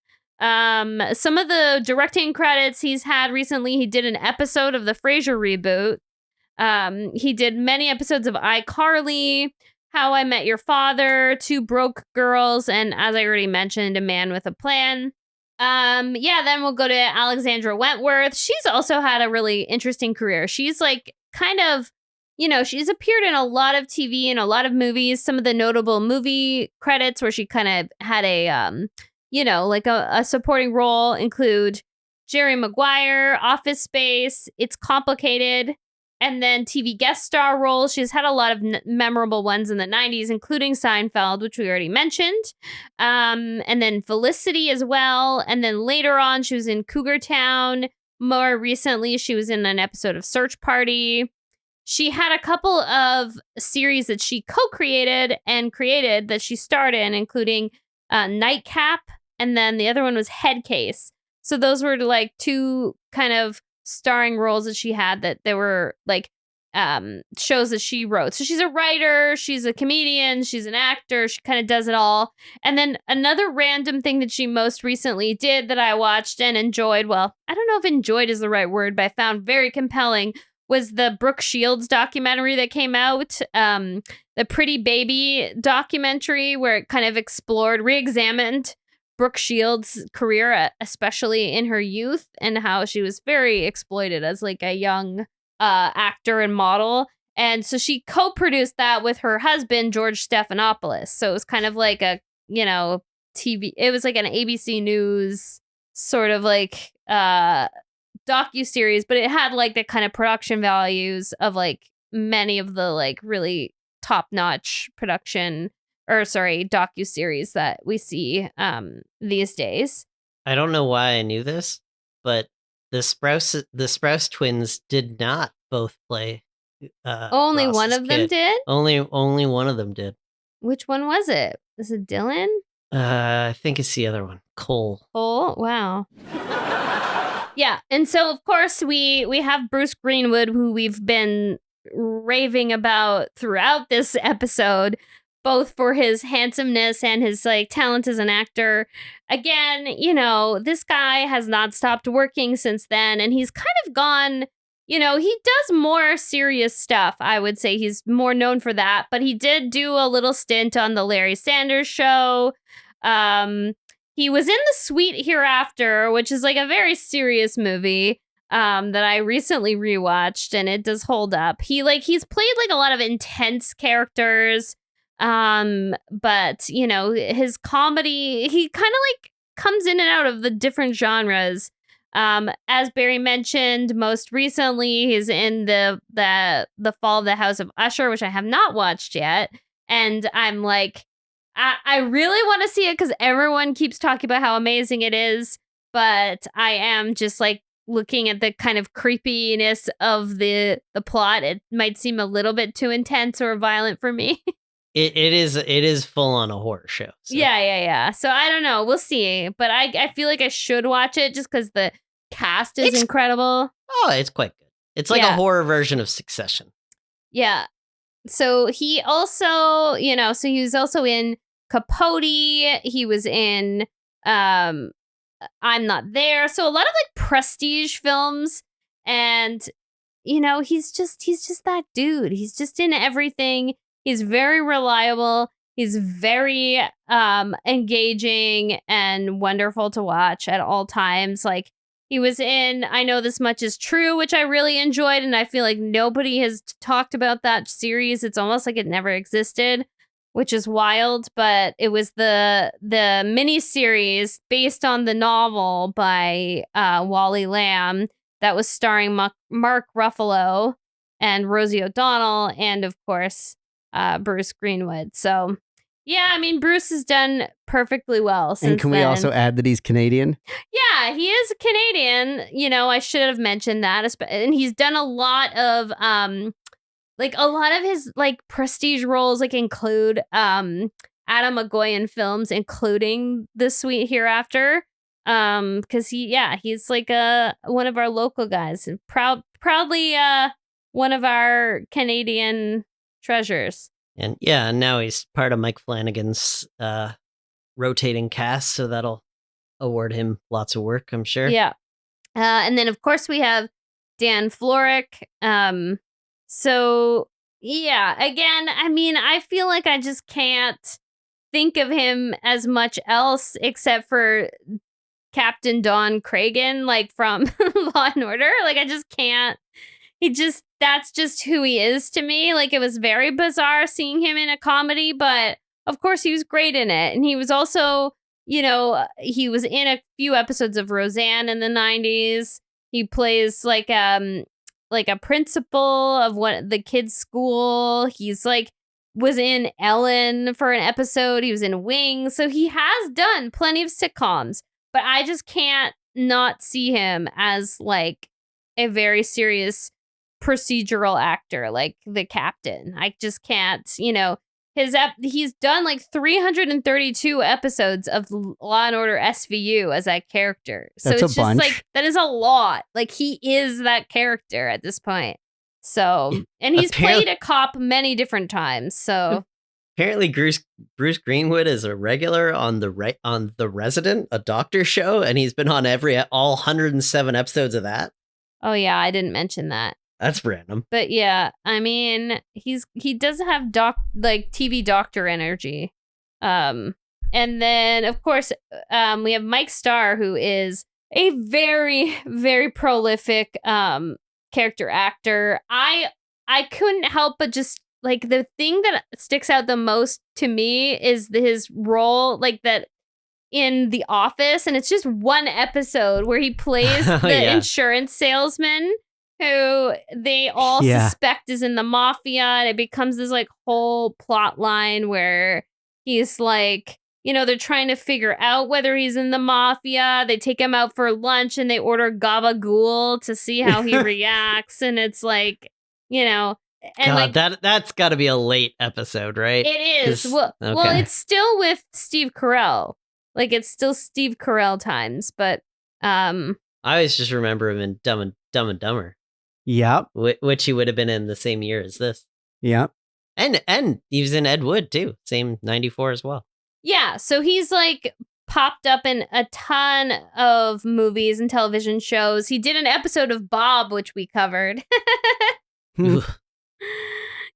Some of the directing credits he's had recently, he did an episode of the Frasier reboot. He did many episodes of iCarly, How I Met Your Father, Two Broke Girls, and as I already mentioned, A Man with a Plan. Then we'll go to Alexandra Wentworth. She's also had a really interesting career. She's like kind of, she's appeared in a lot of TV and a lot of movies. Some of the notable movie credits where she kind of had a, a supporting role include Jerry Maguire, Office Space, It's Complicated, and then TV guest star roles. She's had a lot of memorable ones in the 90s, including Seinfeld, which we already mentioned. And then Felicity as well. And then later on, she was in Cougar Town. More recently, she was in an episode of Search Party. She had a couple of series that she co-created and created that she starred in, including Nightcap. And then the other one was Headcase. So those were like two kind of starring roles that she had that there were like shows that she wrote. So she's a writer, she's a comedian, she's an actor, she kind of does it all. And then another random thing that she most recently did that I watched and enjoyed, well, I don't know if enjoyed is the right word, but I found very compelling, was the Brooke Shields documentary that came out, the Pretty Baby documentary, where it kind of re-examined Brooke Shields' career, especially in her youth, and how she was very exploited as like a young actor and model. And so she co-produced that with her husband, George Stephanopoulos. So it was kind of like a, TV, it was like an ABC News sort of like docuseries, but it had like the kind of production values of like many of the like really top-notch production docuseries that we see these days. I don't know why I knew this, but the Sprouse twins did not both play. Only Ross's one of them kid. did? Only one of them did. Which one was it? Was it Dylan? I think it's the other one. Cole. Oh, wow. Yeah, and so of course we have Bruce Greenwood, who we've been raving about throughout this episode, both for his handsomeness and his talent as an actor. Again, this guy has not stopped working since then, and he's kind of gone, he does more serious stuff. I would say he's more known for that, but he did do a little stint on the Larry Sanders Show. He was in The Sweet Hereafter, which is a very serious movie that I recently rewatched, and it does hold up. He's played a lot of intense characters, but his comedy, he kind of comes in and out of the different genres. As Barry mentioned, most recently he's in the Fall of the House of Usher, which I have not watched yet, and I'm I really want to see it because everyone keeps talking about how amazing it is, but I am just looking at the kind of creepiness of the plot. It might seem a little bit too intense or violent for me. It is full on a horror show. So. Yeah. So I don't know. We'll see. But I feel like I should watch it just because the cast is incredible. Oh, it's quite good. It's a horror version of Succession. Yeah. So he also, so he was also in Capote. He was in I'm Not There. So a lot of prestige films, and he's just that dude. He's just in everything. He's very reliable. He's very engaging and wonderful to watch at all times. He was in I Know This Much Is True, which I really enjoyed, and I feel like nobody has talked about that series. It's almost like it never existed, which is wild, but it was the miniseries based on the novel by Wally Lamb that was starring Mark Ruffalo and Rosie O'Donnell, and of course Bruce Greenwood. So yeah, I mean, Bruce has done perfectly well since And can we also add that he's Canadian? Yeah, he is Canadian. I should have mentioned that. And he's done a lot of a lot of his prestige roles include Adam McGoyan films, including The Sweet Hereafter. Because he's one of our local guys, and proudly one of our Canadian treasures. And now he's part of Mike Flanagan's rotating cast, so that'll award him lots of work, I'm sure. Yeah. And then of course we have Dan Florek. So, yeah, again, I mean, I feel like I just can't think of him as much else except for Captain Don Cragen, from Law and Order. I just can't. That's just who he is to me. It was very bizarre seeing him in a comedy, but of course he was great in it. And he was also, he was in a few episodes of Roseanne in the 90s. He plays a principal of the kids' school. He's was in Ellen for an episode. He was in Wings. So he has done plenty of sitcoms, but I just can't not see him as a very serious procedural actor, like the Captain. I just can't, he's done 332 episodes of Law and Order SVU as that character. So That's it's a just bunch. that is a lot. He is that character at this point. So, and he's played a cop many different times. So apparently Bruce Greenwood is a regular on The Resident, a doctor show, and he's been on all 107 episodes of that. Oh yeah, I didn't mention that. That's random. But yeah, I mean, he does have TV doctor energy. And then of course, we have Mike Starr, who is a very, very prolific character actor. I couldn't help but just the thing that sticks out the most to me is his role that in The Office, and it's just one episode where he plays the insurance salesman who they all suspect is in the mafia, and it becomes this whole plot line where He's like, they're trying to figure out whether he's in the mafia. They take him out for lunch and they order gabagool to see how he reacts. And it's like, and God, that's got to be a late episode, right? It is. Well, it's still with Steve Carell. Like, it's still Steve Carell times, but I always just remember him in Dumb and Dumber. Yep. Which he would have been in the same year as this. Yep. And he was in Ed Wood too, same 94 as well. Yeah, so he's like popped up in a ton of movies and television shows. He did an episode of Bob, which we covered.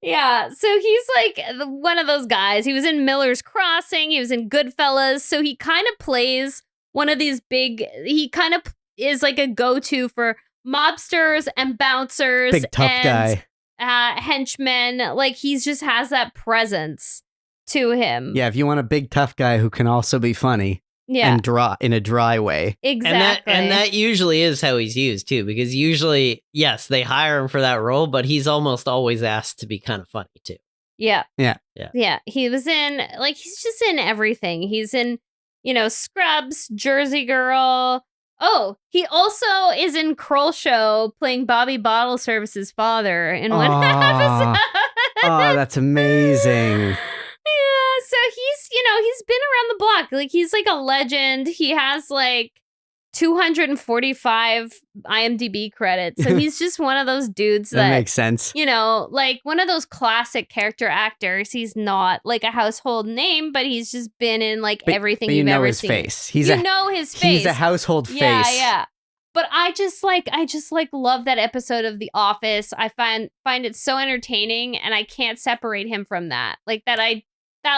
Yeah, so he's like one of those guys. He was in Miller's Crossing. He was in Goodfellas. So he kind of plays one of these he kind of is like a go-to for mobsters and bouncers. Big tough guy. Henchmen. Like, he just has that presence to him. Yeah, if you want a big tough guy who can also be funny. Yeah. And in a dry way. Exactly. And that usually is how he's used too, because usually, yes, they hire him for that role, but he's almost always asked to be kind of funny too. Yeah. Yeah. Yeah. He was in, like, he's just in everything. He's in, Scrubs, Jersey Girl. Oh, he also is in Kroll Show playing Bobby Bottle Service's father in one episode. Oh, that's amazing. Yeah, so he's been around the block. Like, he's like a legend. He has like 245 IMDb credits. So he's just one of those dudes that makes sense. Like one of those classic character actors. He's not like a household name, but he's just been in like everything you've ever seen. Face. Know his face. He's a household face. Yeah. But I just love that episode of The Office. I find it so entertaining, and I can't separate him from that. Like that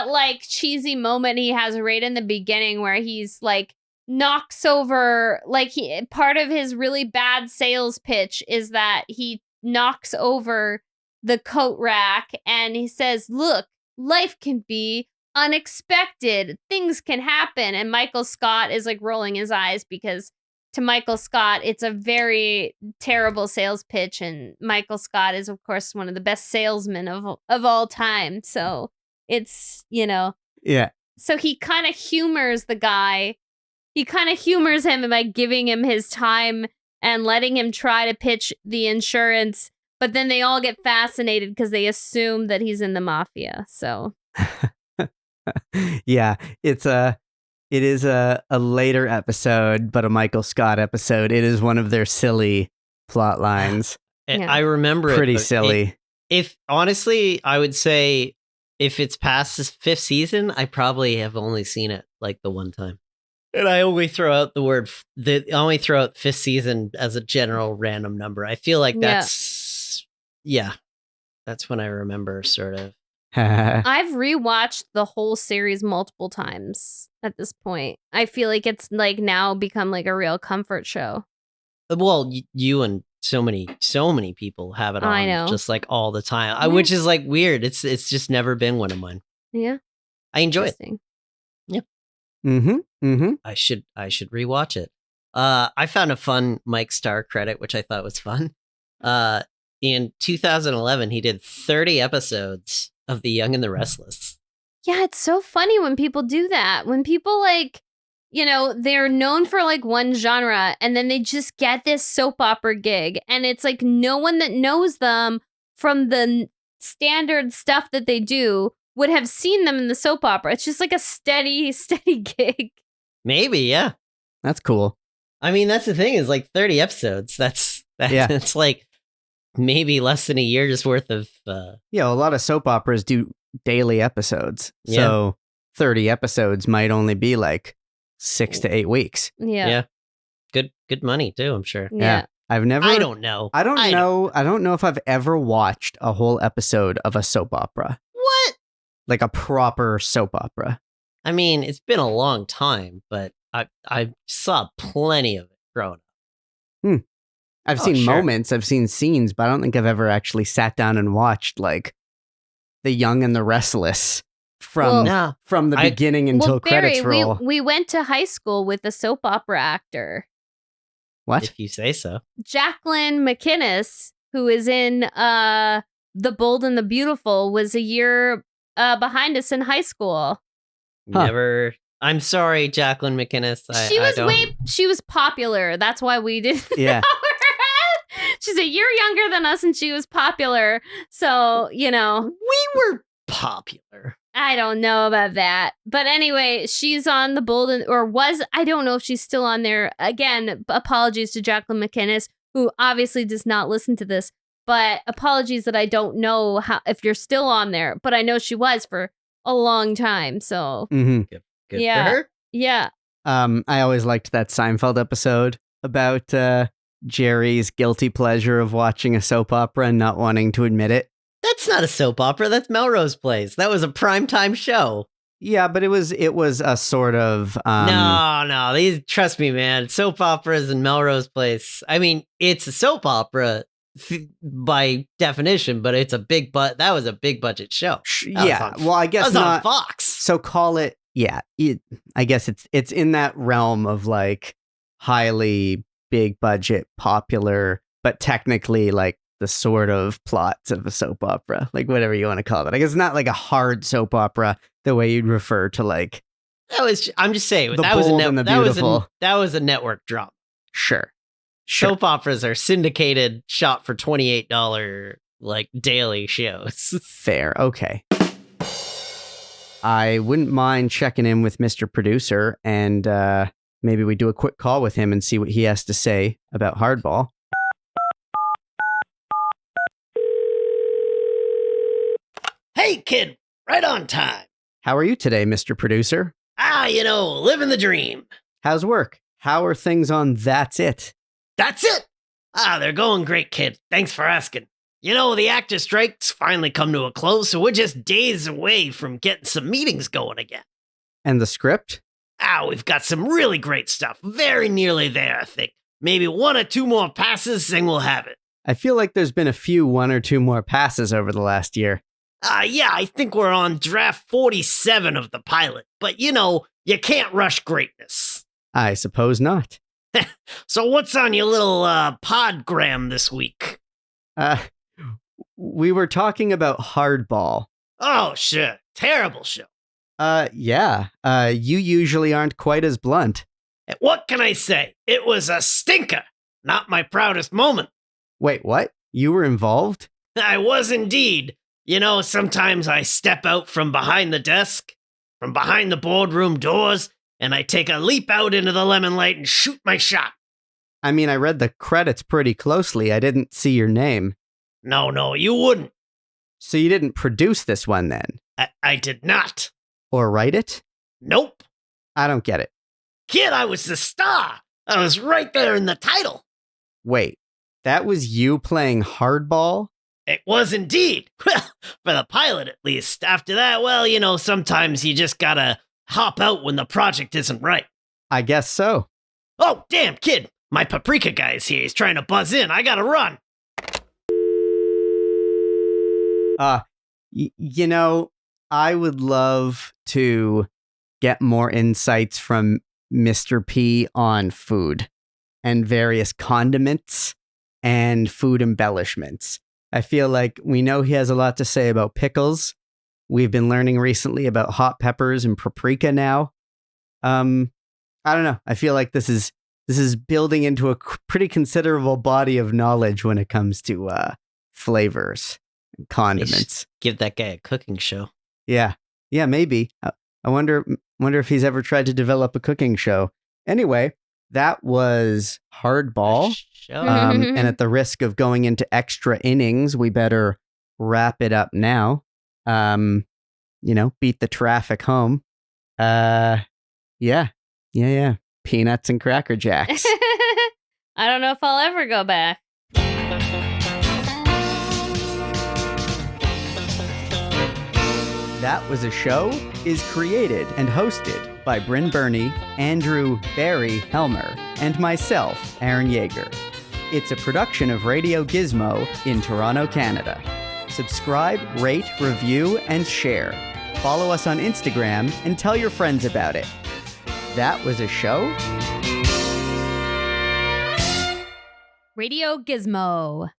like cheesy moment he has right in the beginning where he's like knocks over, like, part of his really bad sales pitch is that he knocks over the coat rack and he says, "Look, life can be unexpected. Things can happen." And Michael Scott is like rolling his eyes because to Michael Scott, it's a very terrible sales pitch. And Michael Scott is, of course, one of the best salesmen of all time. So it's, Yeah. So he kind of humors the guy. He kind of humors him by giving him his time and letting him try to pitch the insurance. But then they all get fascinated because they assume that he's in the mafia. So. Yeah, it is a later episode, but a Michael Scott episode. It is one of their silly plot lines. Yeah. I remember it. Pretty silly. If honestly, I would say if it's past this 5th season, I probably have only seen it like the one time. And I only throw out I only throw out 5th season as a general random number. I feel like that's when I remember sort of. I've rewatched the whole series multiple times at this point. I feel like it's like now become like a real comfort show. Well, you and so many people have it on. I know. Just like all the time, which is like weird. It's just never been one of mine. Yeah, I enjoy it. Yeah. I should rewatch it. I found a fun Mike Starr credit, which I thought was fun. In 2011, he did 30 episodes of The Young and the Restless. Yeah, it's so funny when people do that. When people like, they're known for like one genre and then they just get this soap opera gig and it's like no one that knows them from the standard stuff that they do would have seen them in the soap opera. It's just like a steady gig. Maybe, yeah. That's cool. I mean, that's the thing is like 30 episodes. That's like maybe less than a year's worth of. Yeah, a lot of soap operas do daily episodes. Yeah. So 30 episodes might only be like 6 to 8 weeks. Yeah. Good money too, I'm sure. Yeah. I don't know. I don't know if I've ever watched a whole episode of a soap opera. What? Like a proper soap opera. I mean, it's been a long time, but I saw plenty of it growing up. I've seen moments, I've seen scenes, but I don't think I've ever actually sat down and watched like The Young and the Restless from the beginning until credits roll. We went to high school with a soap opera actor. What? If you say so. Jacqueline McInnes, who is in The Bold and the Beautiful, was a year behind us in high school. Never. I'm sorry, Jacqueline McInnes. She was popular. That's why we didn't know her. She's a year younger than us, and she was popular. So, we were popular. I don't know about that. But anyway, she's on the Bold I don't know if she's still on there. Again, apologies to Jacqueline McInnes, who obviously does not listen to this. But apologies that I don't know if you're still on there. But I know she was for a long time. So Good for her. Yeah. I always liked that Seinfeld episode about Jerry's guilty pleasure of watching a soap opera and not wanting to admit it. That's not a soap opera. That's Melrose Place. That was a primetime show. Yeah, but it was a sort of No. Trust me, man. Soap operas and Melrose Place. I mean, it's a soap opera by definition, but it's that was a big budget show. I guess that was not on Fox. So call it. Yeah, I guess it's in that realm of like highly big budget, popular, but technically like the sort of plots of a soap opera, like whatever you want to call it. I guess it's not like a hard soap opera the way you'd refer to like. I'm just saying that was a network drama. Sure. Soap operas are syndicated, shot for $28 like daily shows. Fair. Okay. I wouldn't mind checking in with Mr. Producer, and maybe we do a quick call with him and see what he has to say about Hardball. Hey, kid, right on time. How are you today, Mr. Producer? Living the dream. How's work? How are things on That's It? That's it. They're going great, kid. Thanks for asking. The actor strike's finally come to a close, so we're just days away from getting some meetings going again. And the script? We've got some really great stuff. Very nearly there, I think. Maybe 1 or 2 more passes, and we'll have it. I feel like there's been a few 1 or 2 more passes over the last year. Yeah, I think we're on draft 47 of the pilot. But, you can't rush greatness. I suppose not. So what's on your little podgram this week? We were talking about Hardball. Oh, sure. Terrible show. Yeah. You usually aren't quite as blunt. What can I say? It was a stinker. Not my proudest moment. Wait, what? You were involved? I was indeed. Sometimes I step out from behind the desk, from behind the boardroom doors, and I take a leap out into the lemon light and shoot my shot. I mean, I read the credits pretty closely. I didn't see your name. No, you wouldn't. So you didn't produce this one then? I did not. Or write it? Nope. I don't get it. Kid, I was the star. I was right there in the title. Wait, that was you playing Hardball? It was indeed. Well, for the pilot at least. After that, sometimes you just gotta hop out when the project isn't right. I guess so. Oh, damn, kid. My paprika guy's here. He's trying to buzz in. I gotta run. I would love to get more insights from Mr. P on food and various condiments and food embellishments. I feel like we know he has a lot to say about pickles. We've been learning recently about hot peppers and paprika now. I don't know. I feel like this is building into a pretty considerable body of knowledge when it comes to flavors and condiments. Give that guy a cooking show. Yeah, maybe. I wonder if he's ever tried to develop a cooking show. Anyway, that was Hardball. And at the risk of going into extra innings, we better wrap it up now. Beat the traffic home. Yeah. Peanuts and Cracker Jacks. I don't know if I'll ever go back. That Was a Show is created and hosted by Brynn Byrne, Andrew Barry Helmer, and myself, Aaron Yeger. It's a production of Radio Gizmo in Toronto, Canada. Subscribe, rate, review, and share. Follow us on Instagram and tell your friends about it. That Was a Show? Radio Gizmo.